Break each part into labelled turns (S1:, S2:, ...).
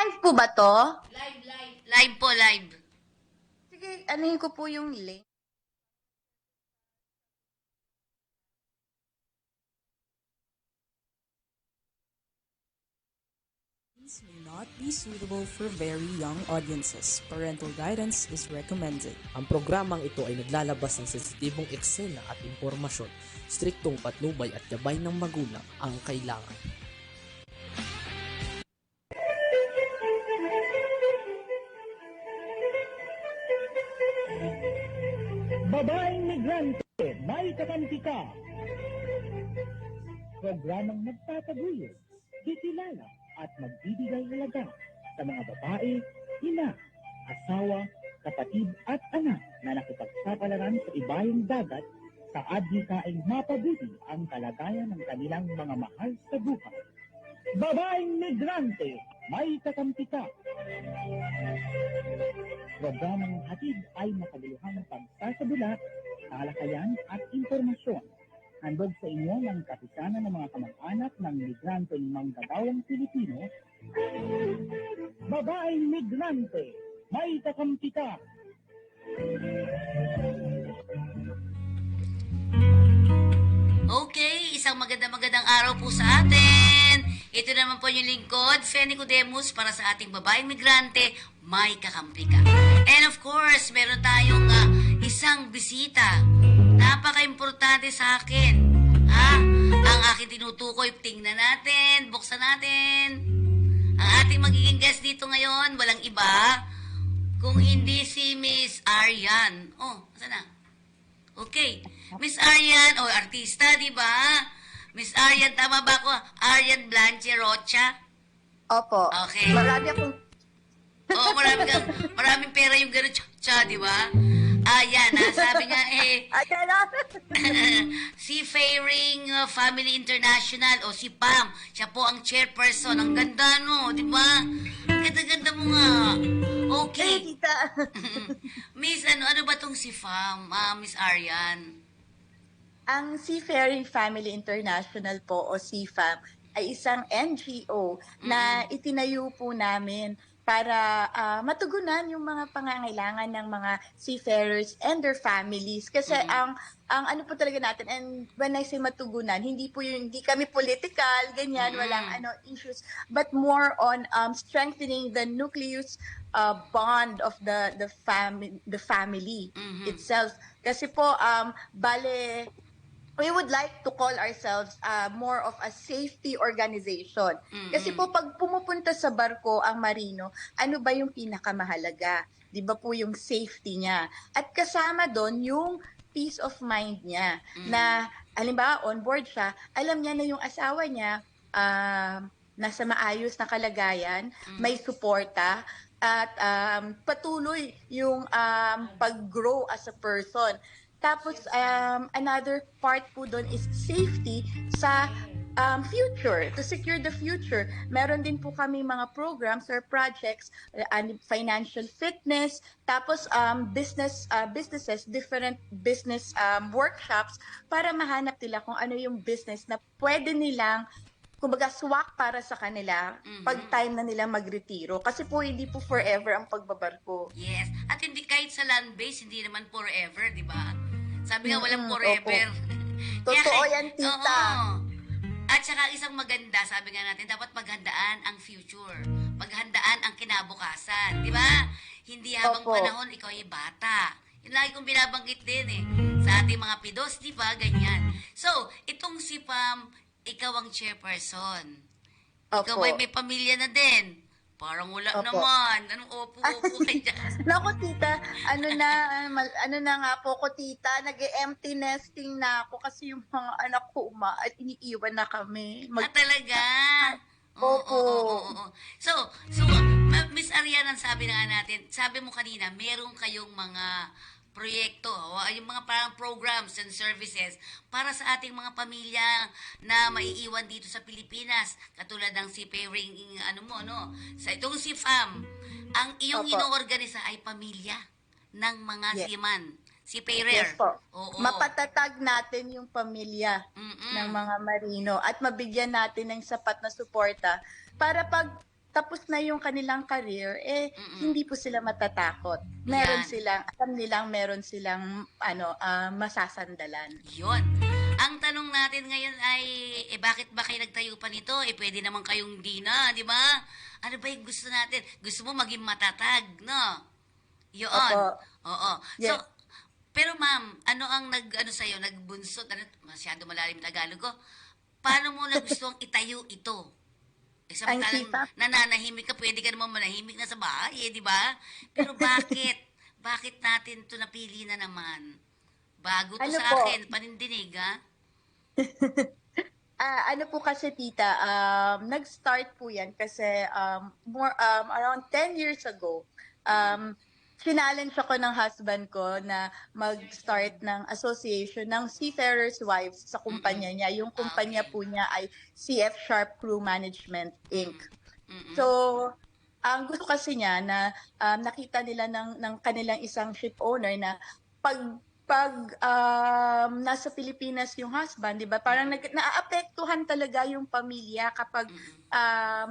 S1: Live po ba to?
S2: Live, live. Live po, live.
S1: Sige, anuhin ko po yung link.
S3: These may not be suitable for very young audiences. Parental guidance is recommended.
S4: Ang programang ito ay naglalabas ng sensitibong eksena at impormasyon. Striktong patnubay at gabay ng magulang ang kailangan.
S5: Babaeng migrante, may kakampi ka. Programang magtataguyod, kikilala at magbibigay halaga sa mga babae, ina, asawa, kapatid at anak na nakipagsapalaran sa ibayong dagat sa adhikaing mapabuti ang kalagayan ng kanilang mga mahal sa buhay. Babaeng migrante, may kakampi ka. Programang hatid ay makabuluhang pagsasabula, talakayan at impormasyon. Handog sa inyo ng kapisanan ng mga kamag-anak ng migranteng manggagawang Pilipino. Babaeng migrante, may kakampi ka.
S2: Okay, isang magandang araw po sa atin. Ito naman po yung lingkod, Feni Codemus, para sa ating babaeng migrante, may kakampi ka. And of course, meron tayong isang bisita. Napaka-importante sa akin. Ang aking tinutukoy, tingnan natin, buksan natin. Ang ating magiging guest dito ngayon, walang iba, kung hindi si Miss Arian. Oh, saan na? Okay. Miss Arian, artista, di ba? Miss Arian, tama ba ako? Arian Blanche Rocha?
S1: Opo.
S2: Okay.
S1: Marami akong...
S2: Oo, maraming pera yung gano'n, di ba? Yan, sabi nga Seafaring Family International o si Pam, siya po ang chairperson. Ang ganda, no? Di ba? Ang ganda-ganda mo nga. Okay.
S1: tita.
S2: Miss, ano ba tong si Pam, Miss Arian?
S1: Ang Seafaring Family International po o CFAM ay isang NGO na itinayo po namin para matugunan yung mga pangangailangan ng mga seafarers and their families. Kasi ang ano po talaga natin, and when I say matugunan, hindi kami political, ganyan, walang issues, but more on strengthening the nucleus bond of the family itself. Kasi po, bale, we would like to call ourselves more of a safety organization. Kasi po pag pumupunta sa barko ang marino, ano ba yung pinakamahalaga? 'Di ba po yung safety niya? At kasama doon yung peace of mind niya na halimbawa on board siya, alam niya na yung asawa niya nasa maayos na kalagayan, may suporta at patuloy yung pag-grow as a person. Tapos, another part po doon is safety sa future, to secure the future. Meron din po kami mga programs or projects, financial fitness, tapos businesses, different business workshops para mahanap nila kung ano yung business na pwede nilang kumbaga swak para sa kanila pag time na nila magretiro. Kasi po hindi po forever ang pagbabarko.
S2: Yes. At hindi kahit sa land base, hindi naman forever, di ba? Sabi nga walang forever.
S1: Totoo yan, tita.
S2: Oo. At saka isang maganda, sabi nga natin, dapat maghandaan ang future. Maghandaan ang kinabukasan, di ba? Hindi habang panahon, ikaw ay bata. Yun lagi kong binabanggit din sa ating mga pidos, di ba? Ganyan. So, itong si Pam, ikaw ang chairperson. Ikaw ay may pamilya na din. Parang wala naman. Anong opo ka dyan?
S1: Naku, tita, ano na nga po ko, tita, nag-empty nesting na ako kasi yung mga anak ko at iniiwan na kami.
S2: Talaga?
S1: Opo.
S2: Oo. So, Miss Ariana, sabi na nga natin, sabi mo kanina, meron kayong mga proyekto, yung mga parang programs and services para sa ating mga pamilya na maiiwan dito sa Pilipinas, katulad ng seafaring, sa itong si FAM. Ang iyong inoorganisa ay pamilya ng mga seaman, seafarer.
S1: Yes po.
S2: Oo.
S1: Mapatatag natin yung pamilya ng mga marino at mabigyan natin ng sapat na suporta para pag tapos na yung kanilang career, hindi po sila matatakot.
S2: Yan.
S1: Alam nilang meron silang masasandalan.
S2: Yun. Ang tanong natin ngayon ay, bakit ba kayo nagtayo pa nito? Pwede naman kayong di na, di ba? Ano ba yung gusto natin? Gusto mo maging matatag, no? Yun.
S1: Opo.
S2: Oo.
S1: Yes.
S2: So, pero ma'am, ano ang sa'yo, nagbunsot, masyado malalim Tagalog ko, paano mo nagustuhang itayo ito?
S1: Ang
S2: Samantalang
S1: sipag.
S2: nananahimik ka, pwede ka naman manahimik na sa bahay, di ba? Pero bakit? Bakit natin ito napili na naman? Bago to
S1: Ano
S2: sa
S1: po?
S2: akin, panindinig, ha?
S1: Ano po kasi tita, nag-start po yan kasi around 10 years ago, challenge ako ng husband ko na mag-start ng association ng Seafarers Wives sa kumpanya niya. Yung kumpanya
S2: Okay.
S1: po niya ay CF Sharp Crew Management Inc.
S2: Mm-mm.
S1: So, ang gusto kasi niya na nakita nila ng kanilang isang ship owner na pag nasa Pilipinas yung husband, 'di ba? Parang naaapektuhan talaga yung pamilya kapag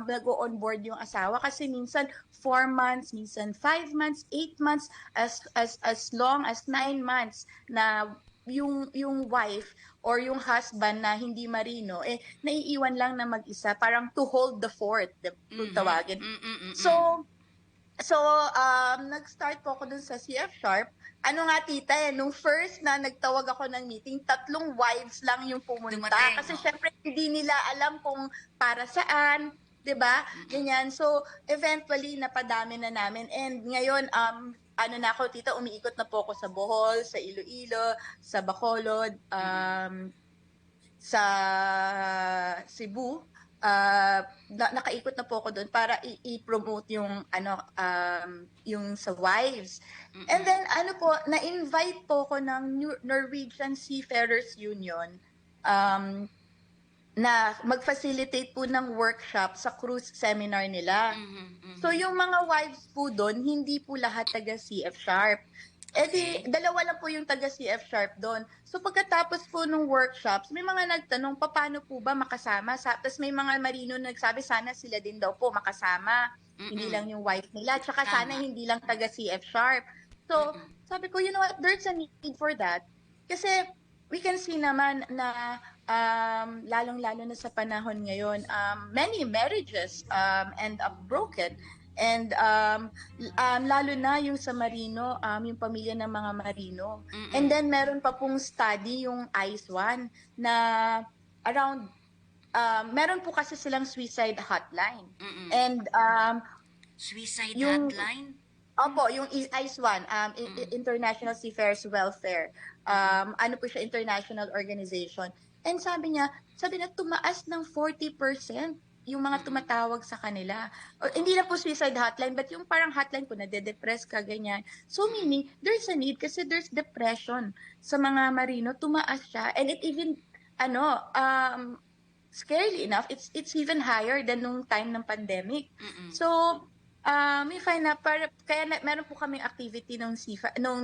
S1: nag-o-onboard yung asawa kasi minsan 4 months, minsan 5 months, 8 months, as long as 9 months na yung wife or yung husband na hindi marino naiiwan lang na mag-isa, parang to hold the fort, kung tawagin. So, nag-start po ako dun sa CF Sharp. Ano nga tita, nung first na nagtawag ako ng meeting, 3 wives lang yung pumunta.
S2: Dumating,
S1: Kasi
S2: oh.
S1: syempre hindi nila alam kung para saan, 'di ba? Ganyan. So, eventually napadami na namin. And ngayon, ano na ako tita, umiikot na po ako sa Bohol, sa Iloilo, sa Bacolod, sa Cebu. Nakaikot na po ako doon para i-promote yung yung sa wives. And then na-invite po ako ng Norwegian Seafarers Union na mag-facilitate po ng workshop sa cruise seminar nila. So yung mga wives po doon, hindi po lahat taga CF Sharp. Dalawa lang po yung taga CF Sharp doon. So pagkatapos po ng workshops, may mga nagtanong, paano po ba makasama? Tapos may mga marino nagsabi, sana sila din daw po makasama. Hindi lang yung wife nila. Tsaka sana hindi lang taga CF Sharp. So sabi ko, you know what, there's a need for that. Kasi we can see naman na lalong-lalo na sa panahon ngayon, many marriages end up broken. And lalo na yung sa marino, yung pamilya ng mga marino. And then meron pa pong study yung ICE1 na around meron po kasi silang suicide hotline. And
S2: Suicide
S1: yung
S2: hotline?
S1: Opo, yung ICE1, International Seafarers Welfare. Ano po siya, international organization. And sabi niya tumaas ng 40% yung mga tumatawag sa kanila. O, hindi na po suicide hotline, but yung parang hotline po, nade-depress ka, ganyan. So meaning, there's a need kasi there's depression sa mga marino, tumaas siya. And it even, scarily enough, it's even higher than nung time ng pandemic. So, may find na, meron po kaming activity nung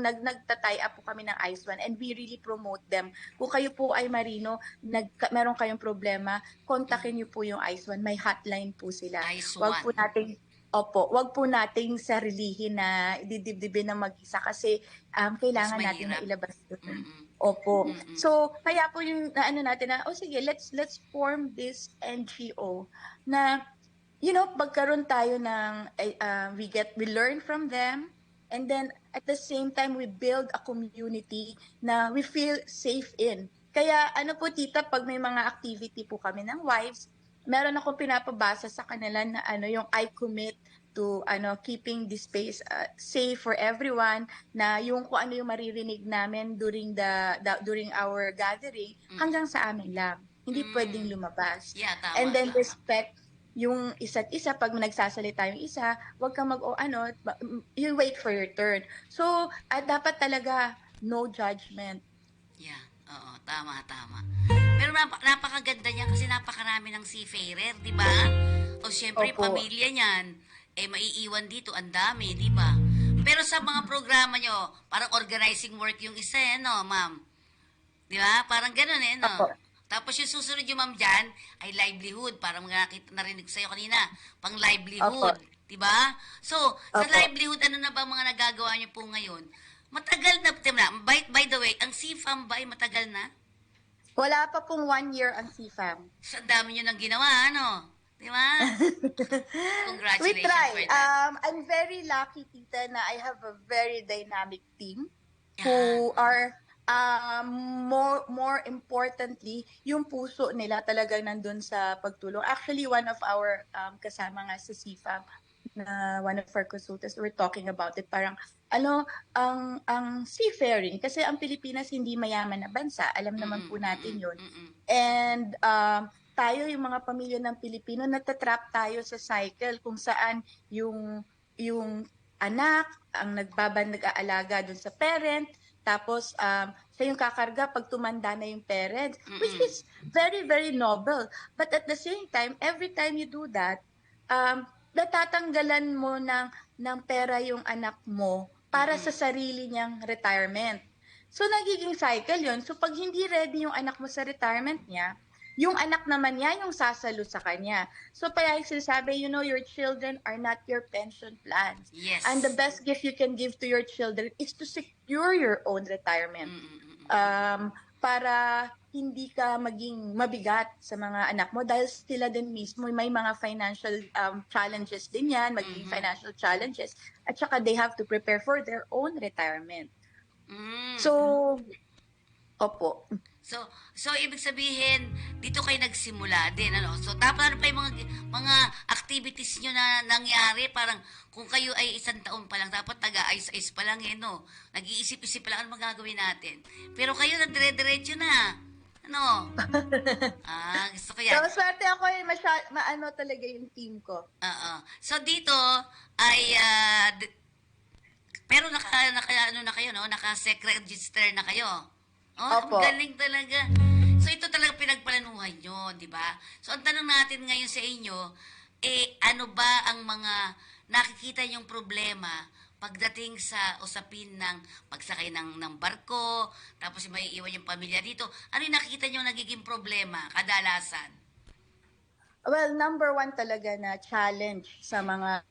S1: nagta-tie up po kami ng ICE1 and we really promote them. Kung kayo po ay marino, meron kayong problema, kontakin niyo po yung ICE1. May hotline po sila.
S2: ICE1.
S1: Wag po nating sarilihin na didibdibin ng mag-isa kasi kailangan natin na ilabas yun. Opo. So, kaya po yung natin na, sige, let's form this NGO na magkaroon tayo ng, we learn from them, and then at the same time, we build a community na we feel safe in. Kaya po tita, pag may mga activity po kami ng wives, meron akong pinapabasa sa kanila na yung I commit to keeping this space safe for everyone, na yung kung ano yung maririnig namin during our gathering, hanggang sa amin lang. Hindi pwedeng lumabas.
S2: Yeah, tama,
S1: And then
S2: tama.
S1: respect yung isa't isa. Pag nagsasalita yung isa, wag kang you wait for your turn. So, dapat talaga no judgment.
S2: Yeah, oo, tama. Pero napakaganda niya kasi napakarami ng seafarer, di ba? O syempre,
S1: Opo.
S2: pamilya niyan, maiiwan dito, ang dami, di ba? Pero sa mga programa nyo, parang organizing work yung isa, no, ma'am? Di ba? Parang ganun, no?
S1: Opo.
S2: Tapos yung susunod yung ma'am dyan ay livelihood. Parang mga narinig sa'yo kanina, pang livelihood.
S1: Opo.
S2: Diba? So, sa
S1: Opo.
S2: livelihood, ano na ba mga nagagawa niyo po ngayon? Matagal na, by the way, ang CFAM ba ay matagal na?
S1: Wala pa pong 1 year ang CFAM.
S2: So, ang dami niyo nang ginawa, ano? Diba?
S1: We
S2: Congratulations
S1: try.
S2: for that.
S1: I'm very lucky, Tita, na I have a very dynamic team
S2: Yan.
S1: who are more importantly, yung puso nila talagang nandun sa pagtulong. Actually, one of our kasama nga sa CFAM, na one of our consultants, we're talking about it. Parang, ang seafaring, kasi ang Pilipinas hindi mayaman na bansa. Alam naman po natin yun. And tayo, yung mga pamilya ng Pilipino, natatrap tayo sa cycle kung saan yung anak ang nag-aalaga dun sa parent, tapos siya yung kakarga pag tumanda na yung parents, which is very, very noble. But at the same time, every time you do that, natatanggalan mo ng pera yung anak mo para sa sarili niyang retirement. So, nagiging cycle yun. So, pag hindi ready yung anak mo sa retirement niya, yung anak naman niya yung sasalo sa kanya. So, kaya yung sinasabi, your children are not your pension plans.
S2: Yes.
S1: And the best gift you can give to your children is to secure your own retirement. Para hindi ka maging mabigat sa mga anak mo dahil sila din mismo may mga financial challenges din yan, magiging financial challenges, at saka they have to prepare for their own retirement. So, opo.
S2: So ibig sabihin, dito kayo nagsimula din, ano? So, tapos ano pa yung mga activities nyo na nangyari? Parang, kung kayo ay 1 taon pa lang, dapat taga-ayos-ayos pa lang, no? Nag-iisip-isip pa lang ano magagawin natin. Pero kayo, nagdire-diretso na. Ano? Gusto ko yan.
S1: So, swerte ako maano talaga yung team ko.
S2: So, dito, ay, pero ano na kayo, no? Naka-register na kayo.
S1: Opo.
S2: Ang galing talaga. So, ito talaga pinagplanuhan nyo, di ba? So, ang tanong natin ngayon sa inyo, ano ba ang mga nakikita nyong problema pagdating sa usapin ng pagsakay ng barko, tapos may iwan yung pamilya dito? Ano yung nakikita nyong nagiging problema, kadalasan?
S1: Well, number 1 talaga na challenge sa mga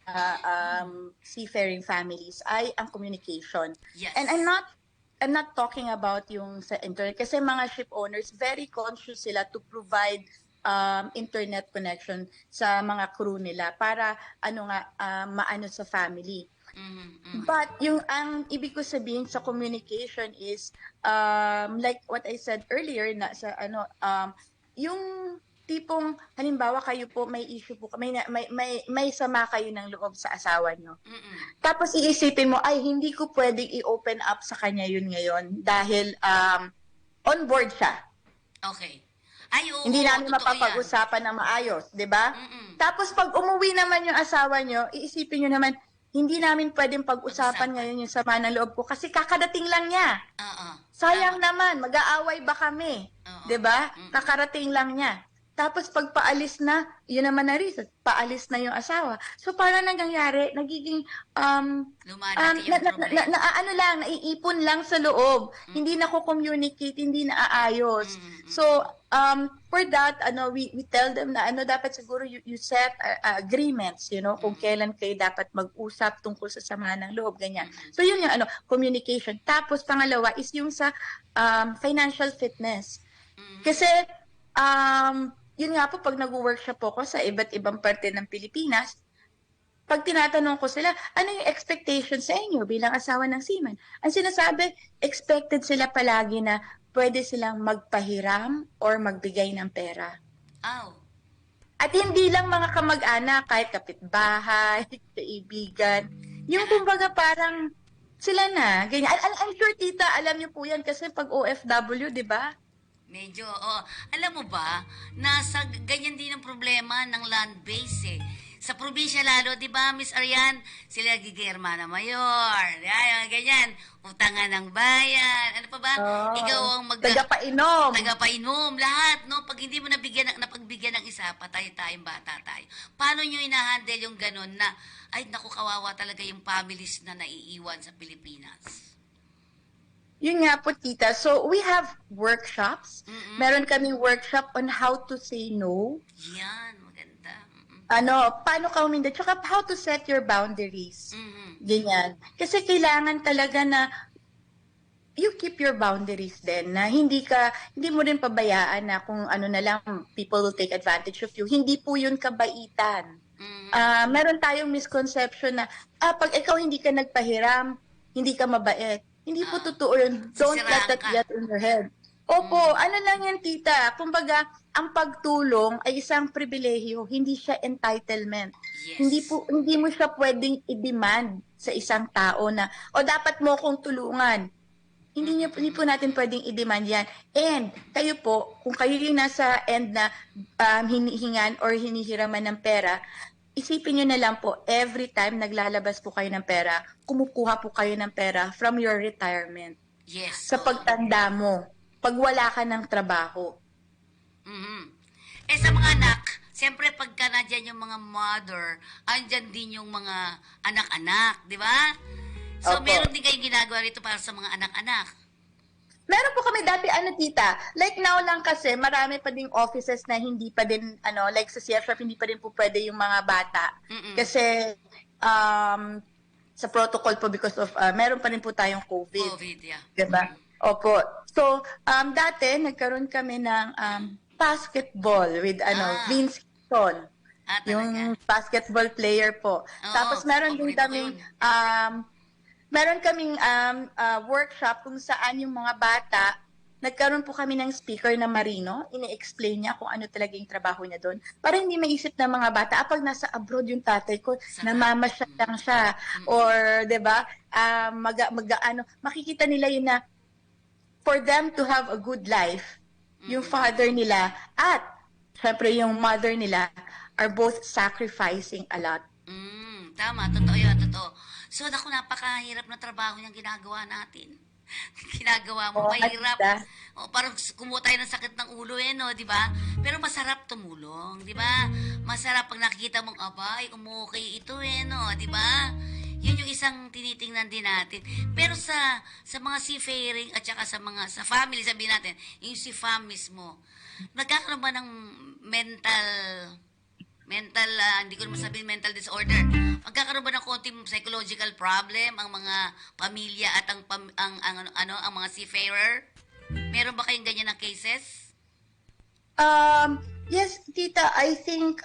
S1: seafaring families ay ang communication.
S2: Yes.
S1: And I'm not talking about yung sa internet kasi mga ship owners, very conscious sila to provide internet connection sa mga crew nila para maano sa family. But ang ibig ko sabihin sa communication is like what I said earlier na sa yung tipong halimbawa kayo po may issue po, may sama kayo ng loob sa asawa nyo. Tapos iisipin mo, ay hindi ko pwedeng i-open up sa kanya yun ngayon dahil on board siya.
S2: Okay. Ay, oo,
S1: Hindi namin
S2: totoo
S1: mapapag-usapan na maayos, 'di ba? Tapos pag umuwi naman yung asawa nyo, iisipin nyo naman, hindi namin pwedeng pag-usapan ngayon yung sama ng loob ko kasi kakadating lang niya. Sayang naman, mag-aaway ba kami? 'Di ba? Kakarating lang niya. Tapos pag paalis na, yun naman na rin, paalis na yung asawa. So parang nangyayari, nagiging naiipon lang sa loob. Hindi na-communicate, hindi na-aayos. So for that, we tell them na dapat siguro you set agreements, kung kailan kayo dapat mag-usap tungkol sa sama ng loob, ganyan. So yun yung communication. Tapos pangalawa is yung sa financial fitness. Kasi yun nga po, pag nag-workshop po ko sa iba't ibang parte ng Pilipinas, pag tinatanong ko sila, ano yung expectation sa inyo bilang asawa ng seaman? Ang sinasabi, expected sila palagi na pwede silang magpahiram or magbigay ng pera. At hindi lang mga kamag-anak, kahit kapitbahay, kaibigan. Yung kumbaga parang sila na, ganyan. I'm sure, tita, alam niyo po yan kasi pag OFW, di ba?
S2: Medyo, alam mo ba, nasa ganyan din ang problema ng land base Sa probinsya lalo, di ba, Miss Arian? Sila Gigermana Mayor. Ganyan. Utangan ng bayan. Ano pa ba? Ikaw ang
S1: Tagapainom.
S2: Tagapainom. Lahat, no? Pag hindi mo napagbigyan ng isa, patay tayong bata tayo. Paano nyo inahandle yung ganun na, ay, naku, kawawa talaga yung families na naiiwan sa Pilipinas?
S1: Yun nga po, tita. So, we have workshops.
S2: Mm-mm.
S1: Meron kaming workshop on how to say no.
S2: Yan, maganda. Mm-mm.
S1: Paano ka huminda. Tsaka how to set your boundaries.
S2: Mhm.
S1: Ganyan. Kasi kailangan talaga na you keep your boundaries din, na hindi mo rin pabayaan na kung ano na lang, people will take advantage of you. Hindi po yun kabaitan.
S2: Mhm.
S1: Meron tayong misconception na, pag ikaw hindi ka nagpahiram, hindi ka mabait. Hindi po totoo yun. Don't let that
S2: Sisiraan ka.
S1: get in your head. Opo, ano lang yan, tita. Kumbaga, ang pagtulong ay isang pribilehiyo, hindi siya entitlement.
S2: Yes.
S1: Hindi mo siya pwedeng i-demand sa isang tao na, dapat mo kong tulungan. Hindi po natin pwedeng i-demand yan. And kayo po, kung kayo yung nasa end na hinihingan or hinihiraman ng pera, isipin nyo na lang po, every time naglalabas po kayo ng pera, kumukuha po kayo ng pera from your retirement.
S2: Yes.
S1: Sa pagtanda mo, pag wala ka ng trabaho.
S2: Mhm. Sa mga anak, siyempre pagka nandyan yung mga mother, andyan din yung mga anak-anak, di ba? So,
S1: Opo.
S2: meron din kayong ginagawa rito para sa mga anak-anak.
S1: Meron po kami dati, tita, like now lang kasi, marami pa ding offices na hindi pa din, like sa CF Shop, hindi pa din po pwede yung mga bata.
S2: Mm-mm.
S1: Kasi, sa protocol po because of, meron pa rin po tayong COVID.
S2: COVID, yeah.
S1: Diba? Opo. So, dati, nagkaroon kami ng basketball with, Vince Quezon.
S2: Talaga.
S1: Yung basketball player po.
S2: Oo,
S1: Tapos meron din
S2: paborito ko
S1: kaming
S2: yun.
S1: meron kaming workshop kung saan yung mga bata, nagkaroon po kami ng speaker na Marino, ini-explain niya kung ano talaga yung trabaho niya doon. Para hindi maisip ng mga bata, pag nasa abroad yung tatay ko, namamasyal lang siya. Or, 'di ba, makikita nila yun na for them to have a good life, yung father nila at syempre yung mother nila are both sacrificing a lot.
S2: Tama, totoo yun, totoo. So, naku, napakahirap na trabaho niyang ginagawa natin. Ginagawa mo, mahirap. Parang kumuha tayo ng sakit ng ulo no, di ba? Pero masarap tumulong, di ba? Masarap pag nakikita mong, abay, umukay ito no, di ba? Yun yung isang tinitingnan din natin. Pero sa mga seafaring at saka sa family, sabihin natin, yung si fam mismo, nagkakaroon ba ng hindi ko naman sabihin mental disorder. Magkakaroon ba ng konting psychological problem ang mga pamilya at ang mga seafarer? Meron ba kayong ganyan na cases?
S1: Yes, tita, I think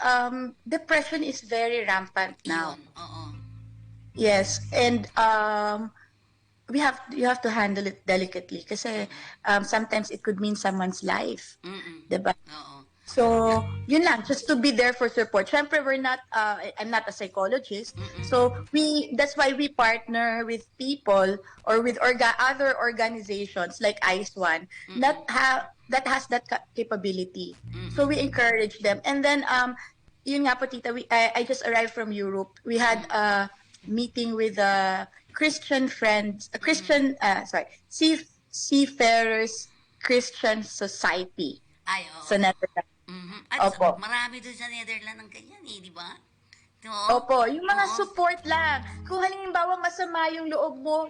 S1: depression is very rampant now.
S2: Yun, oo.
S1: Yes, and you have to handle it delicately kasi sometimes it could mean someone's life.
S2: Mm-mm.
S1: Diba?
S2: Oo.
S1: So, yun lang, just to be there for support. Syempre, I'm not a psychologist. So, that's why we partner with people or with other organizations like ICE1 that has that capability. So, we encourage them. And then, yun nga po, tita, I just arrived from Europe. We had a meeting with Christian friends, Seafarers Christian Society.
S2: Ay, oo.
S1: Sa Netherlands.
S2: At
S1: Opo.
S2: marami doon sa Netherlands ng ganyan di ba?
S1: Opo, yung mga
S2: Oo.
S1: support lang. Kung halimbawa masama yung loob mo,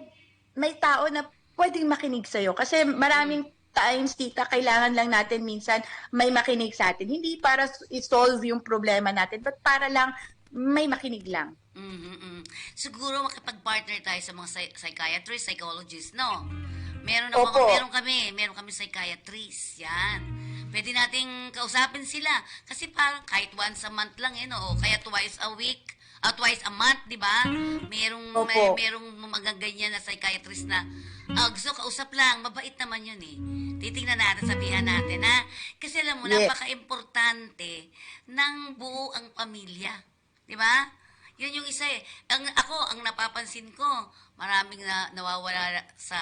S1: may tao na pwedeng makinig sa'yo. Kasi maraming times, tita, kailangan lang natin minsan may makinig sa atin. Hindi para i-solve yung problema natin, but para lang may makinig lang.
S2: Siguro makipag-partner tayo sa mga psychiatrist, psychologist, no? Meron
S1: Opo.
S2: kami psychiatrist, yan. Pwede nating kausapin sila. Kasi parang kahit once a month lang, no? O kaya twice a week, twice a month, di ba?
S1: Opo.
S2: Merong magaganyan na psychiatrist na, gusto kausap lang, mabait naman yun Titingnan natin, sabihan natin, ha? Kasi alam mo,
S1: Yes.
S2: napaka-importante ng buo ang pamilya. Di ba? Yun yung isa Ang napapansin ko, maraming nawawala sa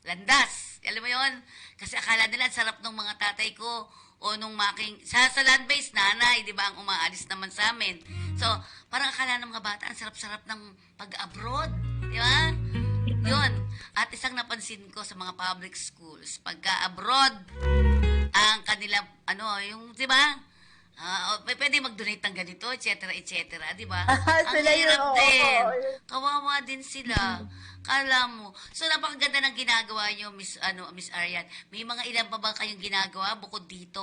S2: landas. Alam mo yun? Kasi akala nila, sarap ng mga tatay ko o nung sa land-based nanay, di ba, ang umaalis naman sa amin. So, parang akala ng mga bata, ang sarap-sarap ng pag-abroad. Di ba? Yun. At isang napansin ko sa mga public schools, pagka-abroad, ang kanila, di ba, Pwede mag-donate ng ganito, etc., di ba? Ang
S1: Sila yun,
S2: hirap
S1: oo,
S2: din.
S1: oo.
S2: Kawawa din sila. Kala mo. So, napakaganda ng ginagawa nyo, Miss Arian. May mga ilan pa ba kayong ginagawa bukod dito?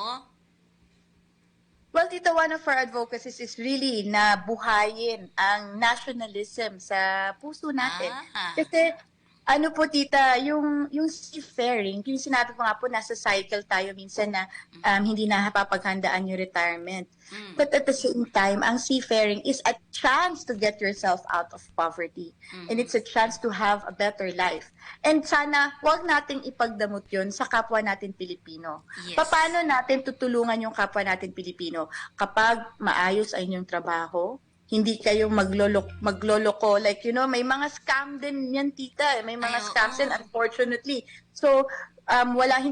S1: Well, Tita, one of our advocacies is really na buhayin ang nationalism sa puso natin.
S2: Ah.
S1: Kasi, ano po, Tita, yung seafaring, yung sinabi ko nga po, nasa cycle tayo minsan na hindi na napapaghandaan yung retirement. But at the same time, ang seafaring is a chance to get yourself out of poverty. And it's a chance to have a better life. And sana, wag nating ipagdamot yun sa kapwa natin Pilipino.
S2: Yes.
S1: Paano natin tutulungan yung kapwa natin Pilipino? Kapag maayos ay inyong trabaho, hindi kayo magloloko. Like, may mga scam din yan, Tita. May mga
S2: Ay,
S1: scams
S2: oo.
S1: din, unfortunately. So,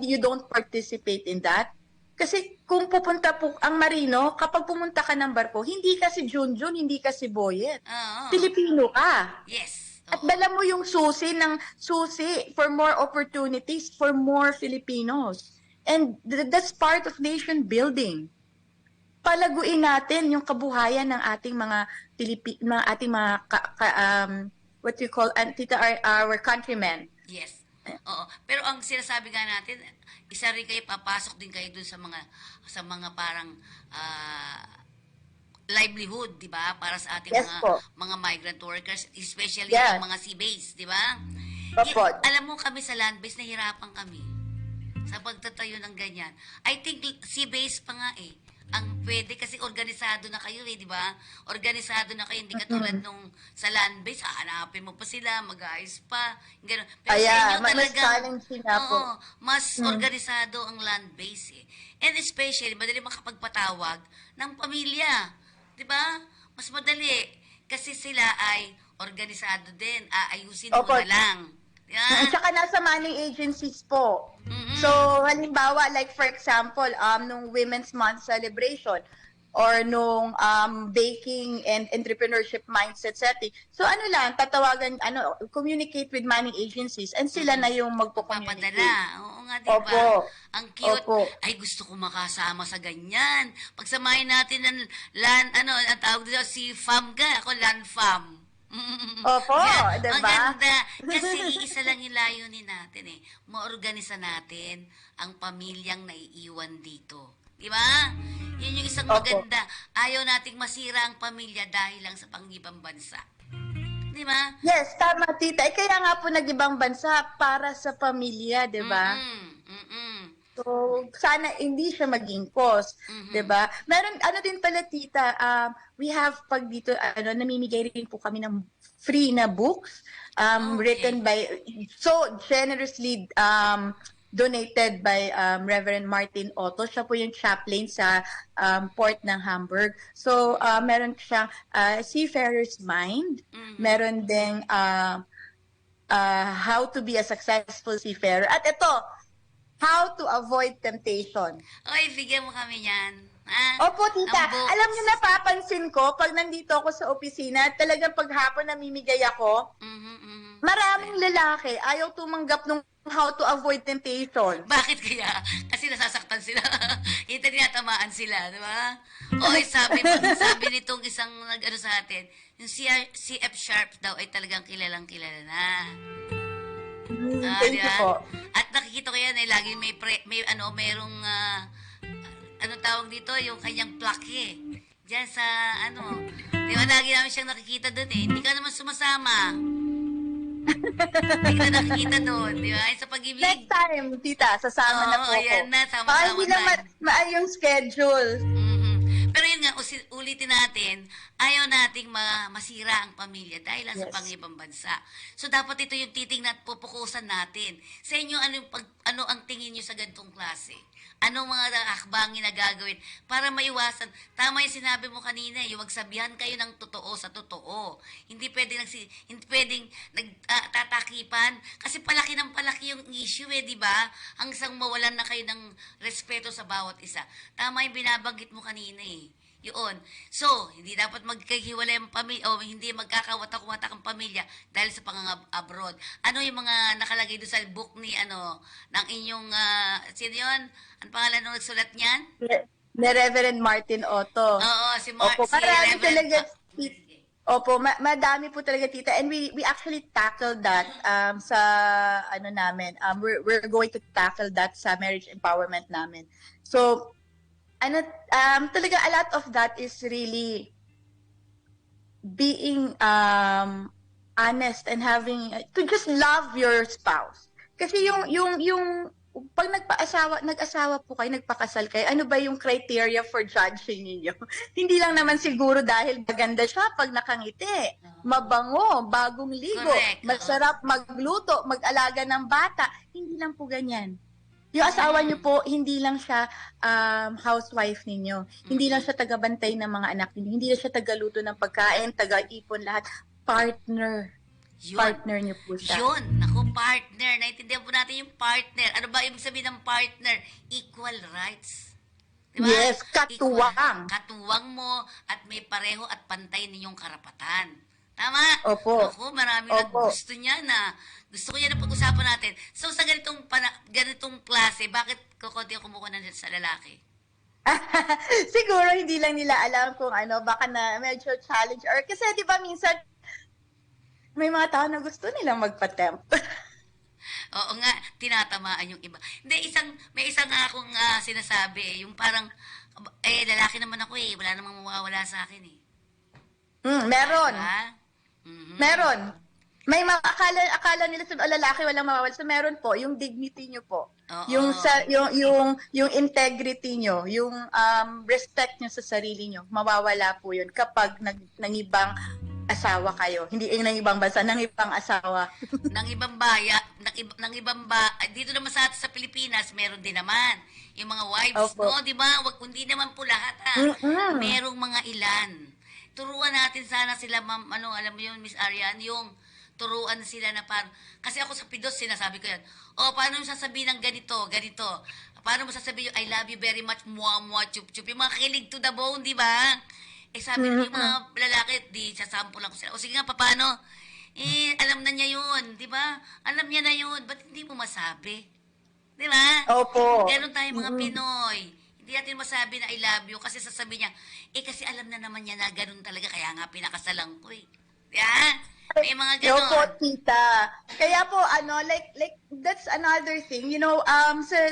S1: you don't participate in that. Kasi kung pupunta po ang marino, kapag pumunta ka ng barko, hindi ka si Junjun, hindi ka si Boyet.
S2: Oo.
S1: Pilipino ka.
S2: Yes.
S1: At
S2: Oo.
S1: dala mo yung susi for more opportunities for more Filipinos. And that's part of nation building. Palaguin natin yung kabuhayan ng ating mga what you call Tita, our countrymen.
S2: Yes. Oo. Pero ang sinasabi nga natin, isa rin kayo, papasok din kayo dun sa mga parang livelihood, di ba? Para sa ating
S1: Yes po.
S2: mga migrant workers, especially
S1: Yes.
S2: ang mga sea base, di ba?
S1: Opo.
S2: Alam mo kami sa land base, nahirapan kami sa pagtatayo ng ganyan. I think sea base pa nga ang pwede kasi organisado na kayo di ba? Organisado na kayo, hindi katulad nung sa land base, hahanapin mo pa sila, mag-ayos pa, gano'n. Pero sa inyo
S1: Mas
S2: talagang,
S1: challenging nga po.
S2: mas organisado ang land base And especially, madali makapagpatawag ng pamilya. Di ba? Mas madali. Kasi sila ay organisado din. Aayusin mo
S1: Opo.
S2: na lang.
S1: At saka nasa money agencies po. So, halimbawa, like for example, nung Women's Month celebration or nung baking and entrepreneurship mindset setting. So, tatawagan, communicate with money agencies and sila na yung magpo-communicate.
S2: Papadala. Oo nga, di ba?
S1: Opo.
S2: Ang cute.
S1: Opo.
S2: Ay, gusto ko makasama sa ganyan. Pagsamahin natin ng land, ang tawag dito, si fam ka. Ako, land fam.
S1: Opo,
S2: Yan,
S1: diba?
S2: maganda. Kasi isa lang yung layunin natin maorganisa natin ang pamilyang naiiwan dito. Di ba? Yun yung isang
S1: Opo.
S2: maganda. Ayaw nating masira ang pamilya dahil lang sa pang-ibang bansa. Di ba?
S1: Yes, tama, tita. Kaya nga po nag-ibang bansa para sa pamilya, di ba? So, sana hindi siya maging cause, 'di ba? Meron din pala tita, we have pag dito namimigay rin po kami ng free na books written by so generously donated by Reverend Martin Otto. Siya po yung chaplain sa port ng Hamburg. So, meron siyang Seafarer's Mind. Meron ding How to be a Successful Seafarer. At ito, How to Avoid Temptation.
S2: Oy, bigyan mo kami yan.
S1: Opo, tita.
S2: Ang books.
S1: Alam niyo, napapansin ko, pag nandito ako sa opisina, talagang paghapon namimigay ako, maraming lalaki ayaw tumanggap ng how to avoid temptation.
S2: Bakit kaya? Kasi nasasaktan sila. Hindi tinatamaan sila, di ba? Oy, sabi nitong isang nag-ano sa atin, yung CF Sharp daw ay talagang kilalang-kilala na.
S1: Thank you po.
S2: At nakikita ko yan lagi merong tawag dito, yung kanyang plaque diyan sa di ba lagi namin siyang nakikita doon hindi ka naman sumasama. Hindi ka nakikita doon, di ba? Sa pag-ibig.
S1: Next time, tita, sasama na po
S2: ayan
S1: ako.
S2: na, sama-sama
S1: Hindi na
S2: tayo.
S1: maayong schedule.
S2: Pero yun nga, ulitin natin, ayaw nating masira ang pamilya dahil lang sa
S1: Yes.
S2: pang-ibang bansa. So, dapat ito yung titingnan at pupukusan natin. Sa inyo, ano ang tingin nyo sa ganitong klase? Anong mga akbangin na gagawin para maiwasan? Tama yung sinabi mo kanina, yung magsabihan kayo ng totoo sa totoo. Hindi pwedeng nagtatakipan kasi palaki ng palaki yung issue di ba? Hanggang mawalan na kayo ng respeto sa bawat isa. Tama yung binabanggit mo kanina Yun. So, hindi dapat magkahiwalay ang pamilya o hindi magkakawatak-watak ang pamilya dahil sa pang-abroad. Ano yung mga nakalagay doon sa book ng inyong, sino yun? Ang pangalan nung nagsulat niyan?
S1: ni Reverend Martin Otto.
S2: Oo, si
S1: Opo,
S2: si
S1: marami
S2: Reverend.
S1: talaga.
S2: Sige.
S1: Opo, madami po talaga tita, and we actually tackled that sa ano namin. We're going to tackle that sa marriage empowerment namin. So ano talaga a lot of that is really being honest and having to just love your spouse. Kasi yung pag nag-asawa po kayo, nagpakasal kayo, ano ba yung criteria for judging niyo? Hindi lang naman siguro dahil maganda siya pag nakangiti, mabango, bagong ligo,
S2: Correct.
S1: masarap magluto, mag-alaga ng bata. Hindi lang po ganyan. Yung asawa niyo po, hindi lang siya housewife ninyo. Hindi lang siya tagabantay ng mga anak ninyo. Hindi lang siya tagaluto ng pagkain, taga-ipon lahat. Partner.
S2: Yun.
S1: Partner niyo po siya.
S2: Yun. Naku, partner. Naintindihan po natin yung partner. Ano ba ibig sabihin ng partner? Equal rights. Diba?
S1: Yes, katuwang.
S2: Katuwang mo at may pareho at pantay ninyong karapatan. Tama?
S1: Opo.
S2: Ako, marami
S1: Opo.
S2: gusto niya na. Gusto ko yan na pag-usapan natin. So, sa ganitong klase, bakit kukunti ako kumukuha na sa lalaki?
S1: Siguro hindi lang nila alam kung ano, baka na medyo challenge or kasi 'di ba minsan may mga tao na gusto nilang magpa-tempt.
S2: Oo nga, tinatamaan yung iba. Hindi, may isang akong sinasabi, yung parang, lalaki naman ako wala namang mawawala sa akin
S1: Meron.
S2: Diba? Mhm.
S1: Meron. May mga akala nila sa lalaki walang mawawala. So meron po, yung dignity nyo po.
S2: Oo.
S1: Yung integrity nyo, yung respect nyo sa sarili nyo, mawawala po yun kapag nangibang asawa kayo. Hindi ng ibang bansa, ng ibang asawa.
S2: Ng ibang dito naman sa atin sa Pilipinas, meron din naman. Yung mga wives,
S1: Opo.
S2: no, di ba? Hindi naman po lahat, Merong mga ilan. Turuan natin sana sila, ma'am, alam mo yun, Miss Arian, yung turuan sila na parang, kasi ako sa Pidos, sinasabi ko yan, paano mo sasabihin ng ganito? Paano mo sasabihin yung I love you very much, muwa, chup, chup, yung mga kilig to the bone, di ba? Sabi ko, yung mga lalaki, sasample lang ko sila. O sige nga, paano? Alam na niya yun, di ba? Alam niya na yun, ba't hindi mo masabi? Di ba?
S1: Opo.
S2: Ganon tayo mga Pinoy. Hindi natin masabi na I love you kasi sasabi niya, kasi alam na naman niya na ganon talaga, kaya nga pinakasalan ko Di ba? May mga ganon.
S1: Opo, tita. Kaya po, like, that's another thing. You know,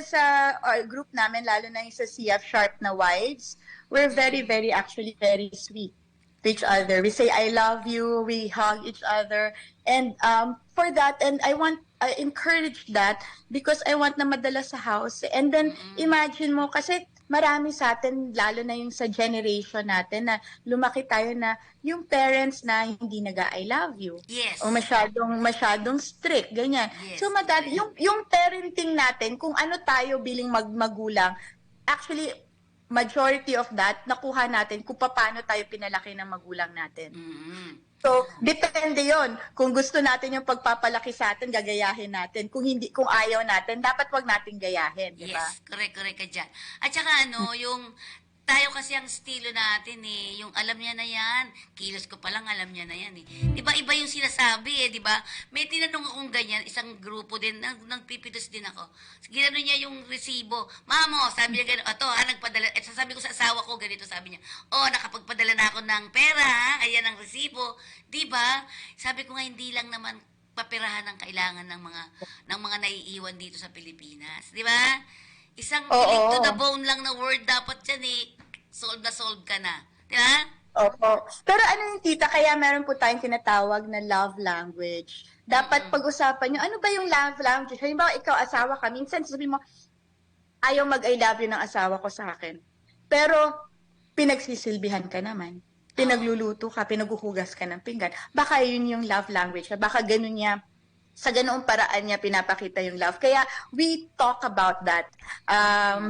S1: sa group namin, lalo na yung sa CF Sharp na wives, we're very, very, actually very sweet to each other. We say, I love you, we hug each other. And for that, and I encourage that because I want na madala sa house. And then, imagine mo, kasi marami sa atin, lalo na yung sa generation natin, na lumaki tayo na yung parents na hindi nag-I love you.
S2: Yes.
S1: O masyadong strict, ganyan.
S2: Yes.
S1: So, yung parenting natin, kung ano tayo bilang magulang, actually, majority of that, nakuha natin kung paano tayo pinalaki ng magulang natin. So, depende yon. Kung gusto natin yung pagpapalaki sa atin, gagayahin natin. Kung ayaw natin, dapat wag natin gayahin, di ba?
S2: Yes, correct ka dyan. At saka yung tayo kasi ang estilo natin yung alam niya na yan. Kilos ko pa lang, alam niya na yan Di ba, iba yung sinasabi di ba? May tinanong akong ganyan, isang grupo din, nagpipitos din ako. Ginano niya yung resibo. Mamo, sabi niya gano'n, nagpadala, sasabi ko sa asawa ko, ganito sabi niya, nakapagpadala na ako ng pera, ayan ang resibo. Di ba? Sabi ko nga, hindi lang naman paperahan ang kailangan ng mga naiiwan dito sa Pilipinas. Di ba? Isang kilig to the bone lang na word dapat yan solve ka na. Di ba?
S1: Opo. Pero yung tita, kaya meron po tayong tinatawag na love language. Dapat pag-usapan nyo, ano ba yung love language? Halimbawa, ikaw, asawa ka, minsan sabihin mo, ayaw mag-I love you ng asawa ko sa akin. Pero, pinagsisilbihan ka naman. Pinagluluto ka, pinaguhugas ka ng pinggan. Baka yun yung love language. Baka ganun niya, sa ganoong paraan niya pinapakita yung love. Kaya we talk about that.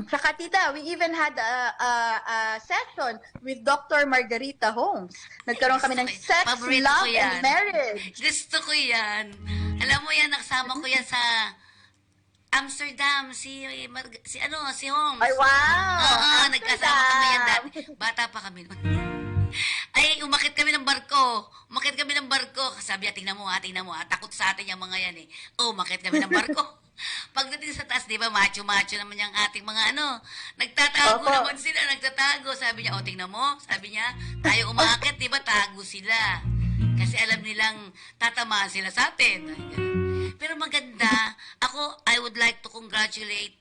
S1: Saka tita, we even had a session with Dr. Margarita Holmes. Nagkaroon kami ng sex,
S2: Paborito
S1: love,
S2: ko yan.
S1: and marriage.
S2: Gusto ko yan. Alam mo yan, nakasama ko yan sa Amsterdam, si Holmes.
S1: Ay, wow!
S2: Oo,
S1: Amsterdam.
S2: nagkasama kami yan dati. Bata pa kami noon. Umakit kami ng barko. Sabi niya, tingnan mo ha, takot sa atin yung mga yan umakit kami ng barko. Pagdating sa taas, di ba, macho-macho naman yung ating mga nagtatago
S1: Opo.
S2: naman sila, nagtatago. Sabi niya, o tingnan mo, sabi niya, tayo umaakit, di ba, tago sila. Kasi alam nilang tatamaan sila sa atin. Ay, ganun. Pero maganda. Ako, I would like to congratulate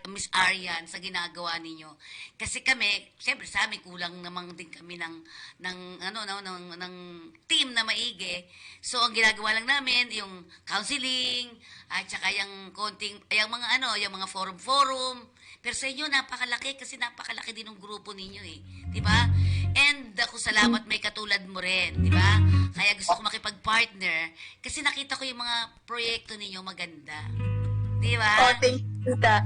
S2: Miss Arian sa ginagawa ninyo. Kasi kami, siyempre sa amin, kulang namang din kami ng team na maigi. So, ang ginagawa lang namin, yung counseling, at saka yung konting, yung mga forum-forum. Pero sa inyo, napakalaki kasi napakalaki din ng grupo ninyo eh. Di ba? And ako salamat may katulad mo rin. Di ba? Kaya gusto ko makipag-partner kasi nakita ko yung mga proyekto ninyo maganda. Di ba?
S1: Oh, thank you, tita.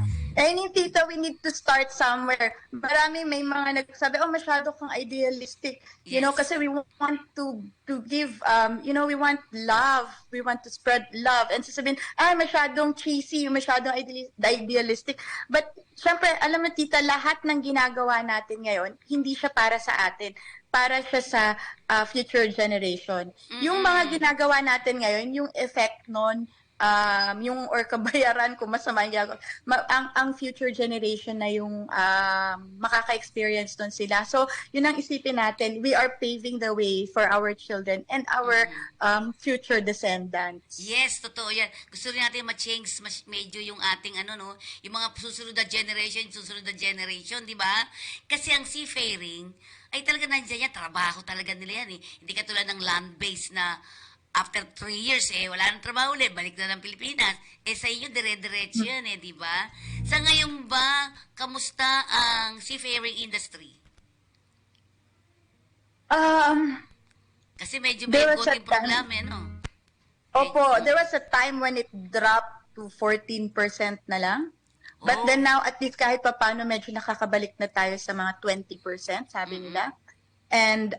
S1: Tita, we need to start somewhere. Marami may mga nagsabi, masyado kang idealistic. You know,
S2: Yes.
S1: kasi we want to give, we want love. We want to spread love. And sasabihin, masyadong cheesy, masyadong idealistic. But, syempre, alam mo, tita, lahat ng ginagawa natin ngayon, hindi siya para sa atin. Para siya sa future generation. Yung mga ginagawa natin ngayon, yung effect nun, or kabayaran kung masama yung ginagawa, ang future generation na yung makaka-experience nun sila. So, yun ang isipin natin. We are paving the way for our children and our future descendants.
S2: Yes, totoo yan. Gusto rin natin ma-change medyo yung ating yung mga susunod na generation, di ba? Kasi ang seafaring ay talaga nandiyan yan, trabaho talaga nila yan eh. Hindi katulad ng land-based na after 3 years wala nang trabaho ulit, balik na ng Pilipinas. Sa inyo, dire-diretso yan di ba? Sa ngayon ba, kamusta ang seafaring industry? Kasi medyo may
S1: There was a
S2: konting problema,
S1: Opo, there was a time when it dropped to 14% na lang. But then now, at least kahit papano, medyo nakakabalik na tayo sa mga 20%, sabi nila. And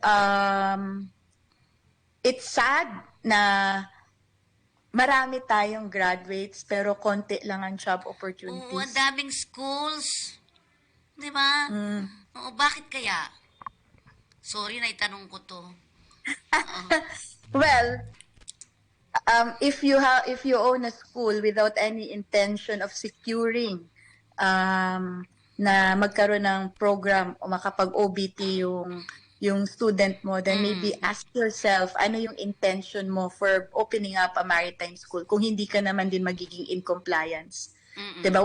S1: it's sad na marami tayong graduates, pero konti lang ang job
S2: Oo, ang
S1: opportunities.
S2: daming schools. Di ba? Oo, bakit kaya? Sorry na itanong ko to.
S1: Well, if you own a school without any intention of securing na magkaroon ng program o makapag-OBT yung student mo, then maybe ask yourself, ano yung intention mo for opening up a maritime school kung hindi ka naman din magiging in compliance. Diba?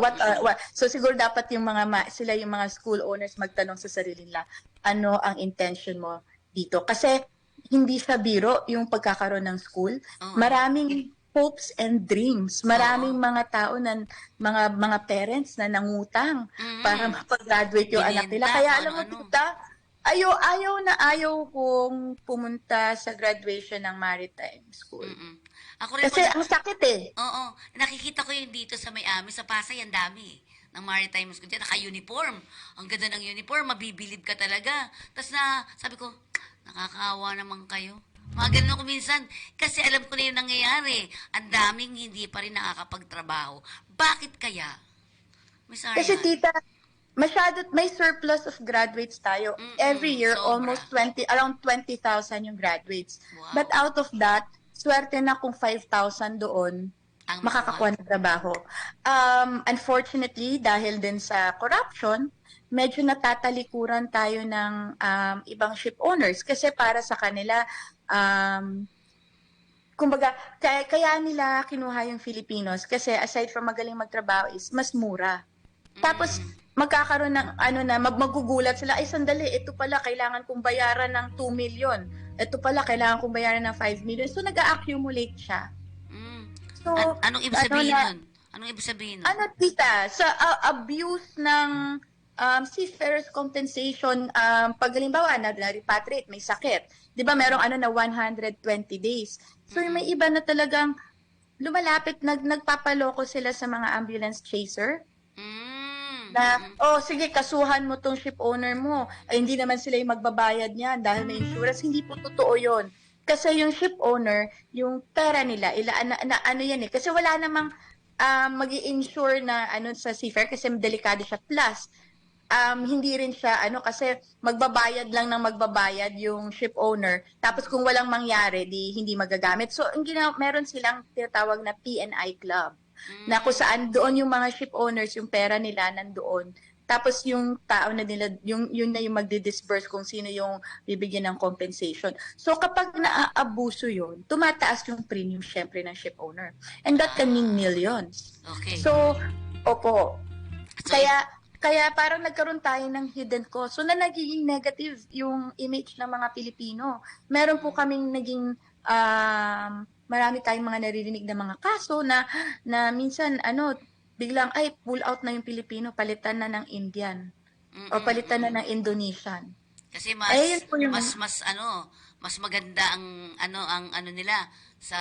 S1: So siguro dapat yung sila yung mga school owners magtanong sa sarili nila, ano ang intention mo dito? Kasi hindi siya biro yung pagkakaroon ng school. Maraming hopes and dreams. Maraming mga tao na mga parents na nangutang para mapag-graduate yung anak nila.
S2: Binenta,
S1: Kaya alam mo,
S2: ano-ano.
S1: tita, ayaw kong pumunta sa graduation ng maritime school.
S2: Ako rin
S1: Kasi
S2: po,
S1: ang sakit eh.
S2: oo, nakikita ko yung dito sa Miami, sa Pasay, ang dami ng maritime school dyan, naka-uniform. Ang ganda ng uniform, mabibilib ka talaga. Tapos sabi ko, nakakaawa naman kayo. Mga ganun ako minsan. Kasi alam ko na yung nangyayari. Ang daming hindi pa rin nakakapagtrabaho. Bakit kaya? Miss Arian?
S1: Kasi tita, may surplus of graduates tayo. Every year,
S2: sobra.
S1: around 20,000 yung graduates.
S2: Wow.
S1: But out of that, swerte na kung 5,000 doon
S2: Ang
S1: makakakuha ng trabaho. Unfortunately, dahil din sa corruption, medyo natatalikuran tayo ng ibang ship owners kasi para sa kanila, kumbaga, kaya nila kinuha yung Filipinos kasi aside from magaling magtrabaho is mas mura. Tapos, magkakaroon ng magugulat sila, ay sandali, ito pala kailangan kong bayaran ng 2 million. Ito pala kailangan kong bayaran ng 5 million. So, nag-accumulate siya. So,
S2: Anong ibig sabihin nun? Anong ibig sabihin nun?
S1: Tita, sa abuse ng seafarers compensation, pag halimbawa na-repatriate, may sakit. Di ba merong na 120 days. So, may iba na talagang lumalapit, nagpapaloko sila sa mga ambulance chaser. Na, sige, kasuhan mo tong ship owner mo. Ay, hindi naman sila yung magbabayad niyan dahil may insurance. Hindi po totoo yon. Kasi yung ship owner, yung pera nila, ano yan eh. Kasi wala namang mag-i-insure na sa seafarer kasi delikado siya. Plus, hindi rin siya, kasi magbabayad lang ng magbabayad yung ship owner. Tapos kung walang mangyari, di hindi magagamit. So, meron silang tinatawag na P&I Club. Na kung saan doon yung mga ship owners, yung pera nila nandoon. Tapos yung tao na nila, yun na yung magdi-disburse kung sino yung bibigyan ng compensation. So kapag naaabuso yun, tumataas yung premium syempre ng ship owner. And that can mean millions.
S2: Okay.
S1: So, opo.
S2: So,
S1: Kaya parang nagkaroon tayo ng hidden cost. So na nagiging negative yung image ng mga Pilipino. Meron po kaming naging marami tayong mga naririnig na mga kaso na minsan biglang ay pull out na yung Pilipino, palitan na ng Indian o palitan na ng Indonesian.
S2: Kasi
S1: Ayun po yung-
S2: mas maganda ang nila sa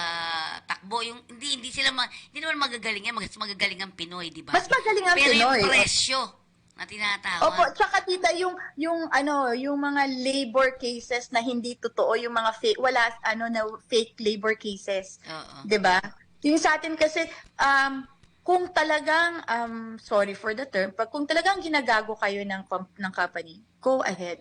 S2: takbo, yung hindi naman magagaling yan, mas magagaling ang Pinoy, di ba?
S1: Mas magaling ang
S2: Pero
S1: Pinoy.
S2: yung presyo na tinatawag.
S1: Opo, tsaka tita yung mga labor cases na hindi totoo, yung mga fake, na fake labor cases.
S2: Oo.
S1: 'Di ba? Yung sa atin kasi kung talagang sorry for the term, kung talagang ginagago kayo ng company, go ahead.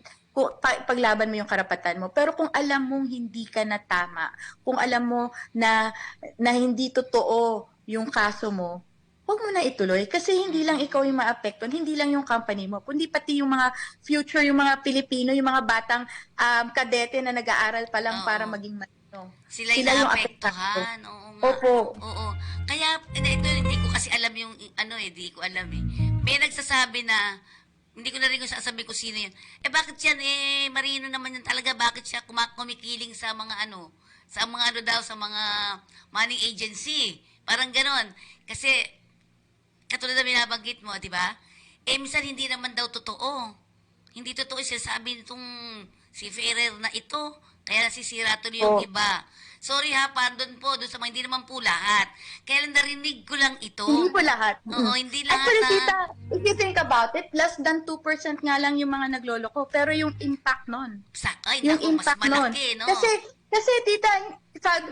S1: Paglaban mo yung karapatan mo. Pero kung alam mong hindi ka na tama, kung alam mo na hindi totoo yung kaso mo, huwag mo na ituloy kasi hindi lang ikaw yung maapektuhan, hindi lang yung company mo, kundi pati yung mga future, yung mga Pilipino, yung mga batang kadete na nag-aaral pa lang
S2: Oo.
S1: para maging marino.
S2: Sila yung naapektuhan. Oo nga.
S1: Opo.
S2: Oo. Kaya, ito, hindi ko kasi alam yung, hindi ko alam eh. May nagsasabi na, hindi ko na rin kung sasabihin ko sino yan. Bakit yan, marino naman yan talaga, bakit siya kumikiling sa mga sa mga money agency. Parang ganon. Kasi, katulad na binabanggit mo, di ba? Minsan hindi naman daw totoo. Hindi totoo sinasabi nitong si Ferrer na ito. Kaya nasisira tuloy yung iba. Sorry ha, pardon po, doon sa mga hindi naman po lahat. Kaya lang narinig ko lang ito.
S1: Hindi po lahat.
S2: Oo, hindi lahat.
S1: Actually, tita, if you think about it, less than 2% nga lang yung mga nagloloko. Pero yung impact nun.
S2: Yung impact mas malaki,
S1: nun.
S2: no?
S1: Kasi tita,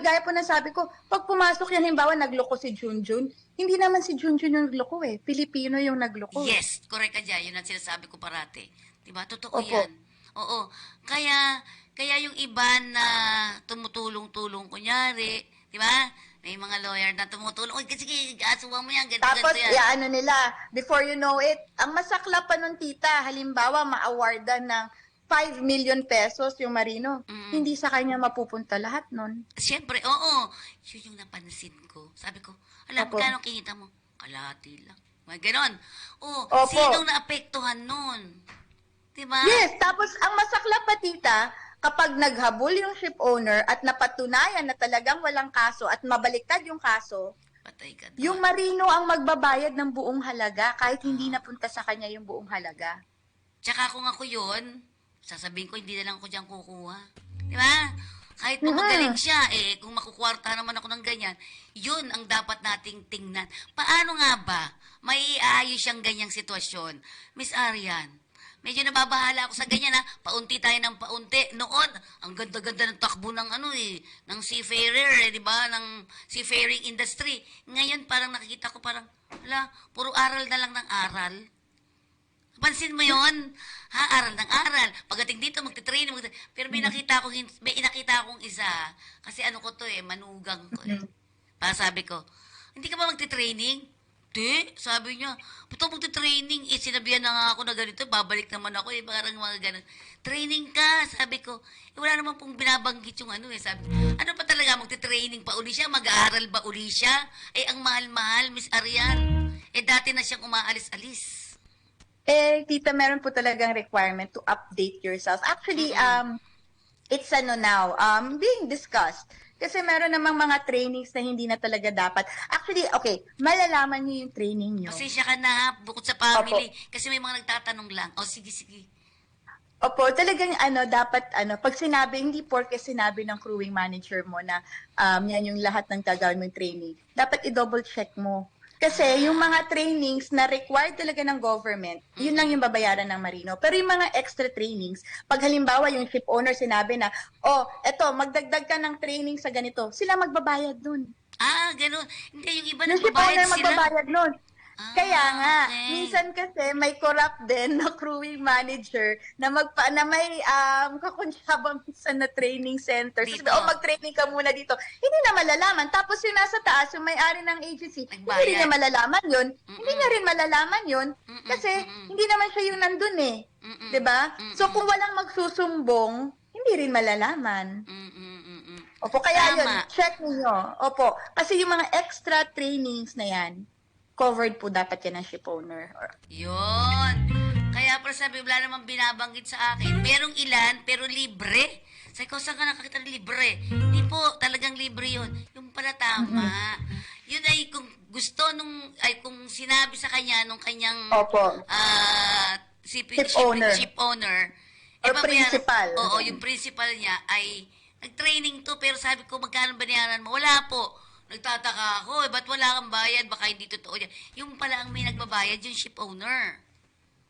S1: gaya po na sabi ko, pag pumasok yan, halimbawa nagloko si Junjun, hindi naman si Junjun yung nagloko eh. Pilipino yung nagloko.
S2: Yes, correct ka dyan. Yun ang sinasabi ko parate. Diba? Totoo
S1: Opo.
S2: yan. Oo. Kaya yung iba na tumutulong-tulong, kunyari, di ba? May mga lawyer na tumutulong. Uy, sige, asuwa mo yan, ganito,
S1: Tapos,
S2: ganito yan.
S1: nila, before you know it, ang masakla pa nun, tita, halimbawa, ma-awardan ng 5 million pesos yung Marino. Hindi sa kanya mapupunta lahat nun.
S2: Siyempre, oo. Yun yung napansin ko. Sabi ko, alam,
S1: Opo.
S2: kano kinita mo? Kalahati lang. Mga ganon.
S1: Opo.
S2: Sinong naapektuhan nun? Diba?
S1: Yes, tapos ang masakla pa, tita, kapag naghabol yung ship owner at napatunayan na talagang walang kaso at mabaliktad yung kaso,
S2: Patay ka doon.
S1: yung Marino ang magbabayad ng buong halaga kahit hindi napunta sa kanya yung buong halaga.
S2: Tsaka kung ako yun, sasabihin ko, hindi na lang ako dyan kukuha. Di ba? Kahit po magaling siya, kung makukwarta naman ako ng ganyan, yun ang dapat nating tingnan. Paano nga ba may iayos siyang ganyang sitwasyon? Miss Arian, medyo nababahala ako sa ganyan ha. Paunti tayo ng paunti. Noon, ang ganda-ganda ng takbo ng ng seafarer, di ba? Ng seafaring industry. Ngayon parang nakikita ko parang, puro aral na lang ng aral. Pansin mo yon? Aral ng aral. Pagdating dito, magte-training. Pero may nakita akong isa. Kasi ko to manugang ko Para sabi ko, hindi ka ba magte-training? Di, sabi niya, ba't ako magte-training? Sinabihan na nga ako na ganito, babalik naman ako parang mga ganun. Training ka, sabi ko. Wala naman pong binabanggit yung sabi ko, ano pa talaga, magte-training pa uli siya? Mag-aaral ba uli siya? Ang mahal-mahal, Miss Arian. Dati na siyang umaalis-alis.
S1: Tita, meron po talagang requirement to update yourself. Actually, it's now, being discussed. Kasi meron namang mga trainings na hindi na talaga dapat. Actually, okay, malalaman niyo yung training niyo.
S2: Pasensya ka na, bukod sa family. Kasi may mga nagtatanong lang. Sige.
S1: Opo, talagang dapat pag sinabi, hindi porke sinabi ng crewing manager mo na yan yung lahat ng gagawin mong training, dapat i-double check mo. Kasi yung mga trainings na required talaga ng government, yun lang yung babayaran ng Marino. Pero yung mga extra trainings, pag halimbawa yung ship owner sinabi na, eto, magdagdag ka ng training sa ganito, sila magbabayad dun.
S2: Ganun. Hindi, yung iba
S1: Yung ship
S2: nagbabayad
S1: owner
S2: sila.
S1: magbabayad nun. Kaya nga,
S2: Okay.
S1: minsan kasi may corrupt din na crewing manager na may kakunsyabang minsan na training center.
S2: Dito.
S1: Sabi, mag-training ka muna dito. Hindi na malalaman. Tapos yung nasa taas, yung may-ari ng agency, hindi
S2: Nagbayad.
S1: rin niya malalaman yun. Hindi niya rin malalaman yun. Kasi hindi naman siya yung nandun eh. Diba? So kung walang magsusumbong, hindi rin malalaman. Opo, kaya yun,
S2: Tama.
S1: check niyo. Opo, kasi yung mga extra trainings na yan, covered po dapat yan ng ship owner.
S2: Yun. Kaya para sabi, wala namang binabanggit sa akin. Merong ilan, pero libre. Sabi ko, saan ka nakakita ng libre? Hindi po, talagang libre yun. Yung pala tama. Yun ay kung gusto kung sinabi sa kanya nung kanyang
S1: Opo.
S2: ship owner.
S1: Or
S2: babayaran-
S1: principal.
S2: Oo, yung principal niya ay nag-training to, pero sabi ko, magkano bayaran mo? Wala po. Nagtataka ako, ba't wala kang bayad? Baka hindi totoo yan. Yung pala ang may nagbabayad, yung ship owner.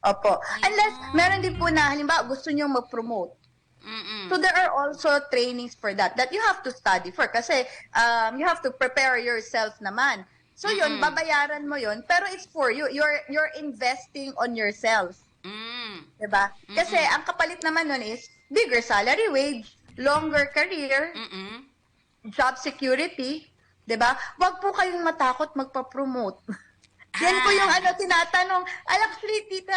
S1: Opo.
S2: Ayun.
S1: Unless, meron din po na, halimbawa, gusto nyo mag-promote. So there are also trainings for that you have to study for. Kasi you have to prepare yourself naman. So yun, babayaran mo yun, pero it's for you. You're investing on yourself. Diba? Kasi ang kapalit naman nun is bigger salary wage, longer career, job security, 'di ba? Wag po kayong matakot magpa-promote. Yan po yung tinatanong. Actually, tita,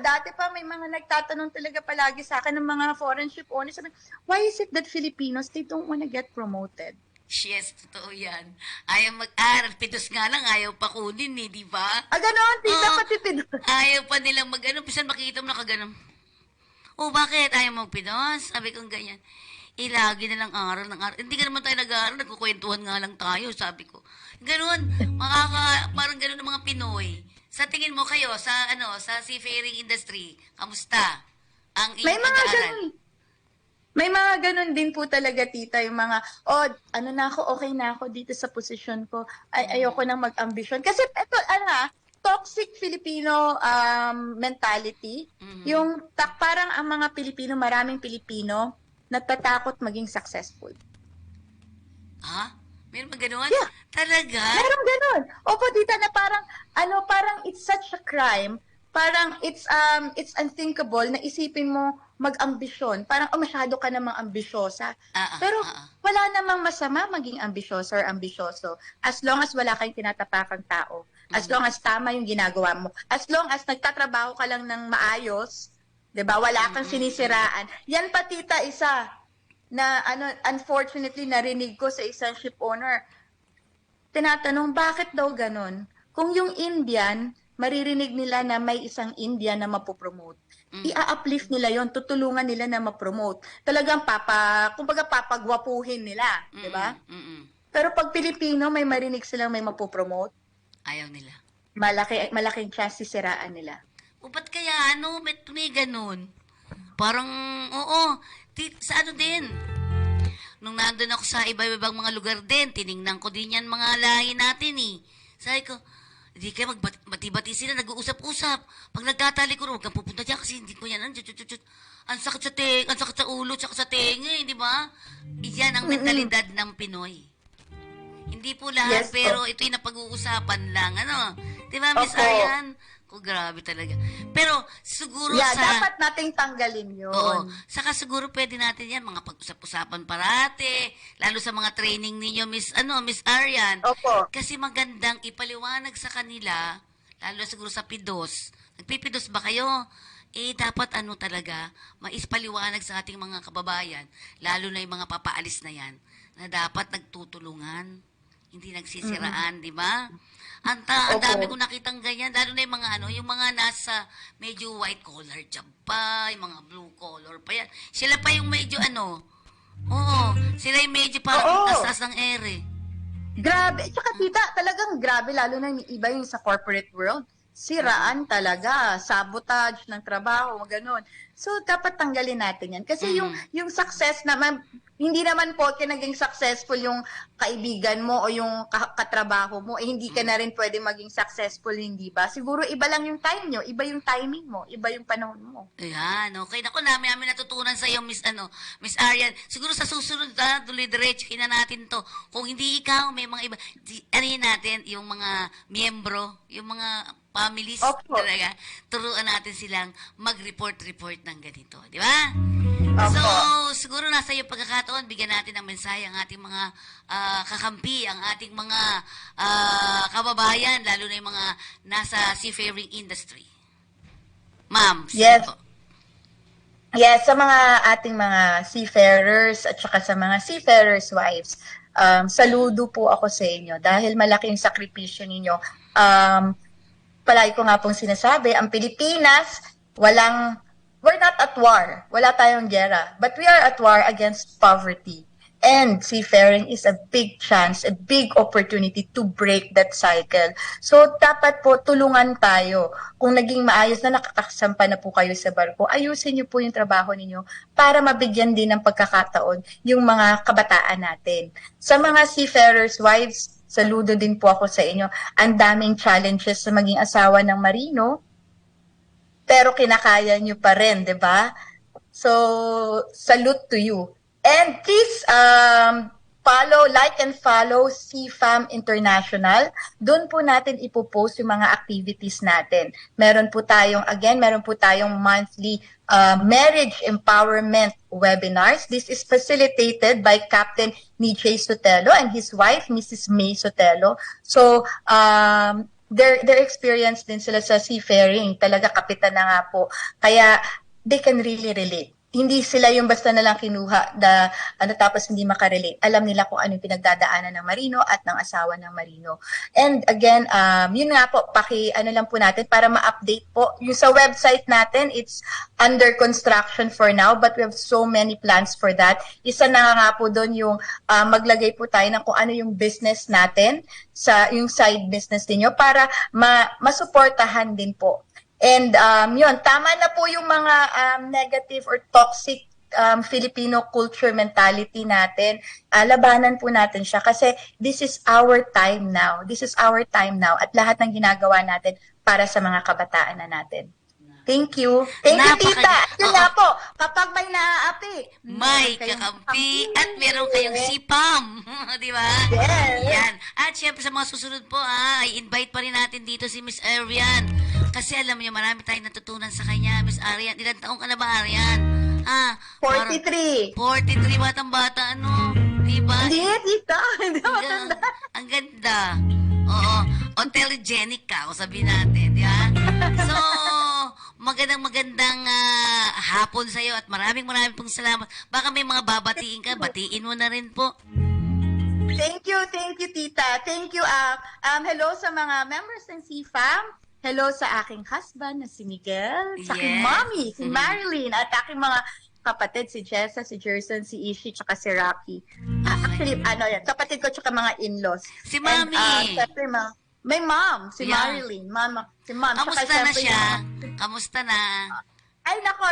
S1: dati pa may mga nagtatanong talaga palagi sa akin ng mga foreign ship owners. Sabi, why is it that Filipinos, they don't wanna get promoted?
S2: Yes, totoo yan. Ayaw mag-aral. Pitos nga lang, ayaw pa kunin eh, di ba?
S1: Ganon, tita,
S2: Oo.
S1: pati pinos.
S2: Ayaw pa nilang mag-ano. Pisan makikita mo nakaganon. Oh, bakit? Ayaw mo pinos? Sabi kong ganyan. Lagi na lang aral ng aral. Hindi ka naman tayo nag-aaral, nagkukwentuhan nga lang tayo, sabi ko. Ganon, parang ganon ng mga Pinoy. Sa tingin mo kayo, sa seafaring industry, kamusta ang
S1: May
S2: inyong
S1: mga
S2: pag-aaral?
S1: ganon. May mga ganon din po talaga, tita, yung mga, okay na ako dito sa posisyon ko. Ayoko nang mag-ambisyon. Kasi ito, toxic Filipino mentality. Yung parang ang mga Pilipino, maraming Pilipino, natatakot maging successful.
S2: Ha? Meron ba ganon?
S1: Yeah.
S2: Talaga?
S1: Meron ganon. Opo, tita, na parang it's such a crime. Parang it's unthinkable na isipin mo mag-ambisyon. Parang masyado ka namang ambisyosa. Pero wala namang masama maging ambisyoso or ambisyoso as long as wala kang tinatapakang tao. As long as tama yung ginagawa mo. As long as nagtatrabaho ka lang ng maayos, 'di ba? Wala kang sinisiraan. Yan pa, tita, isa na unfortunately narinig ko sa isang ship owner. Tinatanong, bakit daw ganon? Kung yung Indian, maririnig nila na may isang Indian na mapopromote. I-uplift nila yon, tutulungan nila na mapromote. Talagang kumbaga papagwapuhin nila, di ba? Pero pag Pilipino, may marinig silang may mapopromote,
S2: Ayaw nila.
S1: malaking chance sisiraan nila.
S2: O ba't kaya may ganun? Parang, sa din. Nung nandun ako sa iba-ibang mga lugar din, tiningnan ko din yan mga lahi natin eh. Sabi ko, hindi kayo magbati-bati sila, nag-uusap-usap. Pag nagtatali ko, huwag kang pupunta dyan kasi hindi ko yan. Ang sakit sa ang sakit sa ulo, tsaka sa tenga, di ba? Yan ang mentalidad ng Pinoy. Hindi po lahat,
S1: Yes,
S2: pero ito'y napag-uusapan lang. Di ba, Miss
S1: Opo.
S2: Arian? Grabe talaga. Pero, siguro
S1: Dapat nating tanggalin yun.
S2: Oo. Saka siguro pwede natin yan, mga pag-usap-usapan parate, lalo sa mga training ninyo, Miss Arian.
S1: Opo.
S2: Kasi magandang ipaliwanag sa kanila, lalo siguro sa PIDOS. Nagpipidos ba kayo? Dapat talaga, maispaliwanag sa ating mga kababayan, lalo na yung mga papaalis na yan, na dapat nagtutulungan, hindi nagsisiraan, di ba? Ang dami ko nakitang ganyan, lalo na yung mga yung mga nasa medyo white collar job pa, yung mga blue collar pa yan. Sila pa yung medyo sila yung medyo parang taas ng ere.
S1: Grabe. Tsaka, tita, talagang grabe, lalo na yung iba yung sa corporate world. Siraan talaga, sabotage ng trabaho, gano'n. So, dapat tanggalin natin yan. Kasi yung success naman, hindi naman po naging successful yung kaibigan mo o yung katrabaho mo, hindi ka na rin pwede maging successful, hindi ba? Siguro iba lang yung time nyo, iba yung timing mo, iba yung panahon mo.
S2: Ayan, okay. Naku, namin natutunan sa iyo, Miss Arian. Siguro sa susunod, tuloy-diretsuhin na natin to. Kung hindi ikaw, may mga iba. Ano yun natin, yung mga miyembro, yung mga families
S1: Opo.
S2: talaga, turuan natin silang mag-report ng ganito. Di ba?
S1: Opo.
S2: So, siguro nasa iyo pagkakataon, bigyan natin ng mensahe ang ating mga kakampi, ang ating mga kababayan, lalo na yung mga nasa seafaring industry. Ma'am,
S1: Yes.
S2: sige po.
S1: Yes, sa mga ating mga seafarers at saka sa mga seafarers' wives, saludo po ako sa inyo dahil malaking sakripisyo ninyo. Palagi ko nga pong sinasabi, ang Pilipinas, we're not at war. Wala tayong gera. But we are at war against poverty. And seafaring is a big chance, a big opportunity to break that cycle. So, dapat po tulungan tayo. Kung naging maayos na nakakasampa na po kayo sa barko, ayusin niyo po yung trabaho ninyo para mabigyan din ng pagkakataon yung mga kabataan natin. Sa mga seafarers' wives, saludo din po ako sa inyo. Ang daming challenges sa maging asawa ng marino, pero kinakaya nyo pa rin, di ba? So, salute to you. And please, like and follow CFAM International. Doon po natin ipopost yung mga activities natin. Meron po tayong monthly marriage empowerment webinars. This is facilitated by Captain Nijay Sotelo and his wife, Mrs. May Sotelo. So, their experience din sila sa seafaring. Talaga kapitan na nga po. Kaya they can really relate. Hindi sila yung basta na lang kinuha tapos hindi makarelate. Alam nila kung ano yung pinagdadaanan ng marino at ng asawa ng marino. And again, yun nga po, lang po natin para ma-update po. Yung sa website natin, it's under construction for now, but we have so many plans for that. Isa na nga po doon yung maglagay po tayo ng kung ano yung business natin, yung side business niyo para masuportahan din po. And yun, tama na po yung mga negative or toxic Filipino culture mentality natin. Labanan po natin siya kasi this is our time now. This is our time now at lahat ng ginagawa natin para sa mga kabataan na natin. Thank you. Thank you, tita. Yun nga po, kapag may naaapi,
S2: may kakampi at meron kayong sipam. Di ba?
S1: Yes.
S2: Yan. At syempre sa mga susunod po, i-invite pa rin natin dito si Miss Arian. Kasi alam niyo, marami tayong natutunan sa kanya, Miss Arian. Ilang taong ka na ba, Arian?
S1: 43.
S2: 43, batang-bata, ano? Di ba?
S1: Hindi, tita. Hindi matanda.
S2: Ang ganda. Oo. Telegenic ka, o sabihin natin, di ba? So, magandang hapon sa'yo at maraming pong salamat. Baka may mga babatiin ka, batiin mo na rin po.
S1: Thank you, tita. Thank you. Hello sa mga members ng CFAM. Hello sa aking husband na si Miguel, sa aking mommy, si Marilyn, at aking mga kapatid, si Jessa, si Jerson, si Ishi, tsaka si Rocky. Actually, kapatid ko tsaka mga in-laws.
S2: Si Mami.
S1: Siyempre, may mom, si Marilyn. Si mom.
S2: Kamusta na siya? Kamusta na?
S1: Ay, nako,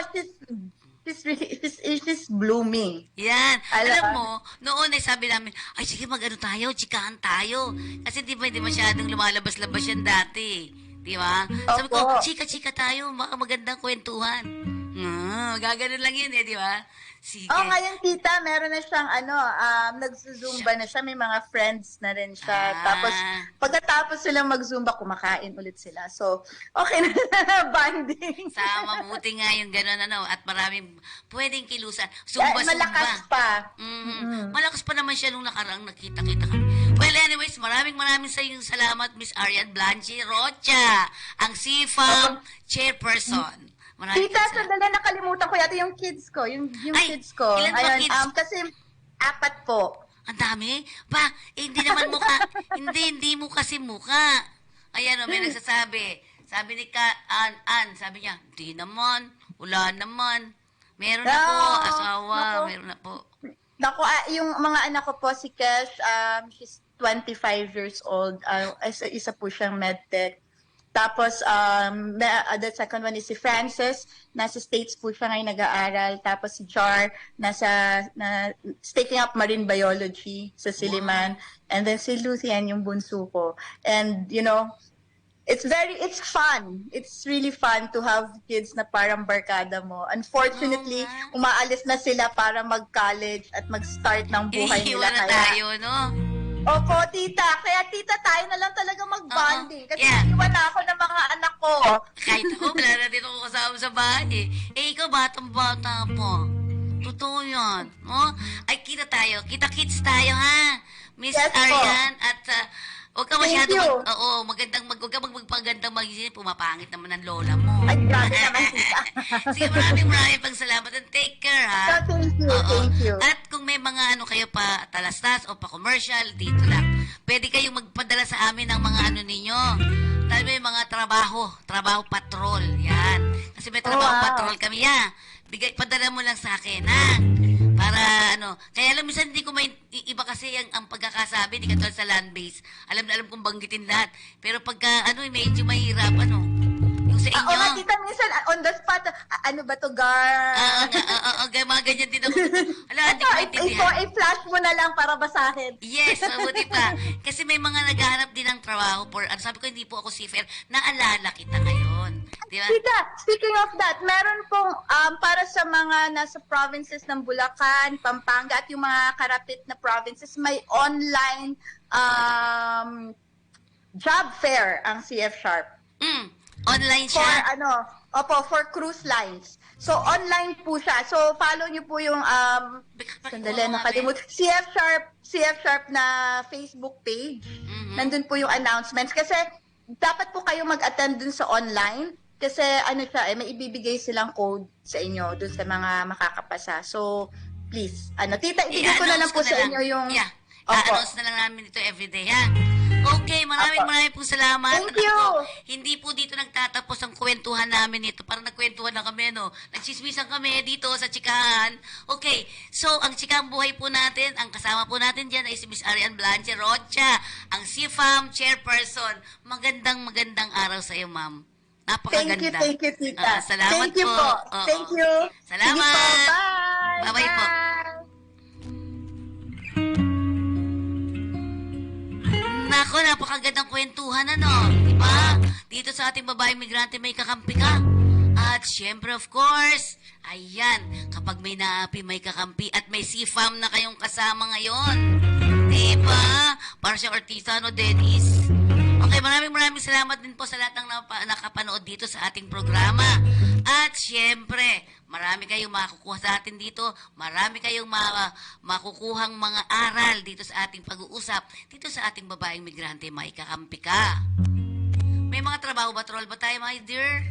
S1: she's blooming.
S2: Yan. Alam mo, noon ay sabi namin, ay sige mag-ano tayo, chikahan tayo. Kasi di ba hindi masyadong lumalabas-labas yan dati. Di ba? Sabi ko, chika-chika tayo, magandang kwentuhan. Gaganon lang yun di ba? Sige.
S1: Ngayon tita, meron na siyang nagsusumba na siya, may mga friends na rin siya. Tapos pagkatapos silang mag-zumba, kumakain ulit sila. So, okay na bonding.
S2: Mabuti nga yung gano'n at maraming pwedeng kilusan. Zumba-zumba.
S1: Malakas pa.
S2: Malakas pa naman siya nung nakaraang nakita-kita kami. Well, anyways, maraming sa iyong salamat, Miss Arian Blanche Rocha, ang CFAM chairperson.
S1: Tita, sandali, nakalimutan ko yata yung kids ko. Yung kids ko.
S2: Ilan ba kids?
S1: Kasi 4 po.
S2: Ang dami? Hindi naman mukha. hindi mo kasi mukha. Ayan may nagsasabi. Sabi ni Ann, sabi niya, di naman, wala naman. Meron na po, asawa, meron na po.
S1: Naku, yung mga anak ko po, si Kesh, she's 25 years old. Isa po siyang medtech. Tapos, the second one is si Francis. Nasa States po siya ngayon nag-aaral. Tapos si Char, taking up marine biology sa Siliman. And then si Lucian, yung bunso ko. And, it's fun. It's really fun to have kids na parang barkada mo. Unfortunately, umaalis na sila para mag-college at mag-start ng buhay nila.
S2: Iniiwan na tayo, no?
S1: Opo, tita. Kaya tita, tayo na lang talaga mag-bonding. Kasi
S2: Yeah.
S1: iwan na ako ng mga anak ko.
S2: Kahit ako, wala na din ako kasama sa bahay eh. Ikaw, batang-bata po. Totoo yan. No? Ay, kita-kits tayo, ha? Miss
S1: Yes po.
S2: Arian, at huwag ka
S1: Thank
S2: masyado
S1: you.
S2: huwag ka magpagandang mag-isip, pumapangit naman ang lola mo.
S1: Ay, grabe naman, tita.
S2: Sige, maraming pang salamat and take care, ha?
S1: Thank you,
S2: Oo.
S1: thank you.
S2: At kung may mga kayo pa talastas o pa commercial, dito lang. Pwede kayong magpadala sa amin ng mga ninyo. Dahil may mga trabaho patrol. Yan. Kasi may trabaho
S1: Wow.
S2: patrol kami, ya. Padala mo lang sa akin, ha? Para kaya alam, minsan hindi ko iba kasi ang pagkakasabi, di katulad sa land base. Alam na alam kong banggitin lahat. Pero pagka, medyo mahirap, yung sa inyo.
S1: Oo, tita, minsan on the spot, ano ba to, Gar?
S2: Mga ganyan din ako. Hindi ko maintindihan.
S1: I-flash mo na lang para basahin.
S2: Yes, mabuti pa. Kasi may mga naghahanap din ng trabaho sabi ko, hindi po ako seafarer. Naalala kita ngayon. Di ba?
S1: Tita, speaking of that, meron pong para sa mga nasa provinces ng Bulacan, Pampanga, at yung mga karapit na provinces, may online job fair ang CF Sharp.
S2: Online
S1: For
S2: siya.
S1: for cruise lines. So online po siya. So follow niyo po yung sandali, nakalimut. CF Sharp na Facebook page. Nandun po yung announcements kasi dapat po kayo mag-attend dun sa online kasi may ibibigay silang code sa inyo dun sa mga makakapasa. So please, tita, ibigay ko na lang po sa inyo yung
S2: announce na lang namin ito everyday, ha? Okay, maraming pong salamat.
S1: Thank you.
S2: Hindi po dito nagtatapos ang kwentuhan namin ito. Parang nagkwentuhan na kami, no? Nagsismisan kami dito sa chikahan. Okay, so ang chikahang buhay po natin, ang kasama po natin dyan ay si Miss Arian Blanche Rocha, ang CFAM chairperson. Magandang araw sa iyo, ma'am. Napakaganda.
S1: Thank you, tita.
S2: Salamat
S1: Thank you
S2: po.
S1: po. Thank you.
S2: Salamat.
S1: Sige po. Bye.
S2: Bye-bye po. Nako, napakagandang kwentuhan, diba? Dito sa ating babaeng migrante may kakampi ka. At syempre, of course, ayan, kapag may naapi, may kakampi at may CFAM na kayong kasama ngayon. Diba? Para siyang artista, Dennis? Okay, maraming salamat din po sa lahat ng nakapanood dito sa ating programa. At syempre, marami kayong makukuha sa atin dito. Marami kayong makukuhang mga aral dito sa ating pag-uusap. Dito sa ating babaeng migrante, may kakampi ka. May mga trabaho patrol ba tayo, my dear?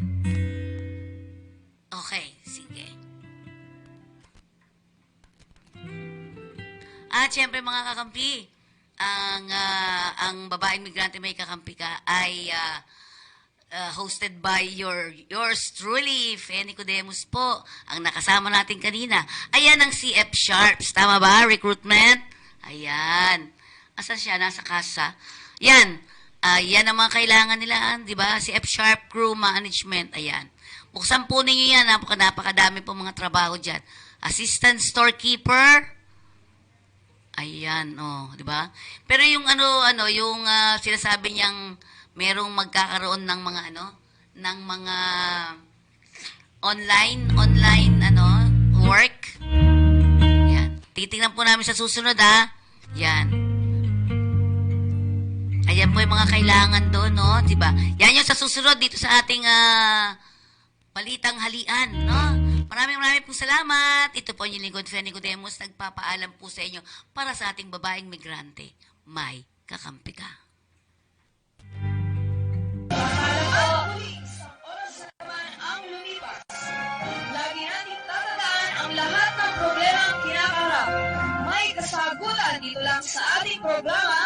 S2: Okay, sige. At syempre, mga kakampi, ang babaeng migrante may kakampi ka ay hosted by yours truly, Fenny Codemus po, ang nakasama natin kanina. Ayan ang CF Sharps, tama ba? Recruitment? Ayan. Asan siya? Nasa kasa? Yan. Yan ang mga kailangan nila, di ba? CF Sharp Crew Management. Ayan. Buksan po ninyo yan. Napakadami po mga trabaho dyan. Assistant Storekeeper. Ayan, di ba? Pero yung yung sinasabi niyang merong magkakaroon ng mga ng mga online work. Yan. Titingnan po namin sa susunod, ha. Yan. Ayan po yung mga kailangan doon, di ba? Yan yung sa susunod dito sa ating Balitang Halian, Maraming pong salamat. Ito po yung lingkod, Fenny Codemus, nagpapaalam po sa inyo para sa ating babaeng migrante. May kakampi ka.
S6: Isang oras na naman ang lumipas. Lagi natin tatandaan ang lahat ng problema ang kinakaharap. May kasagutan dito lang sa ating programa,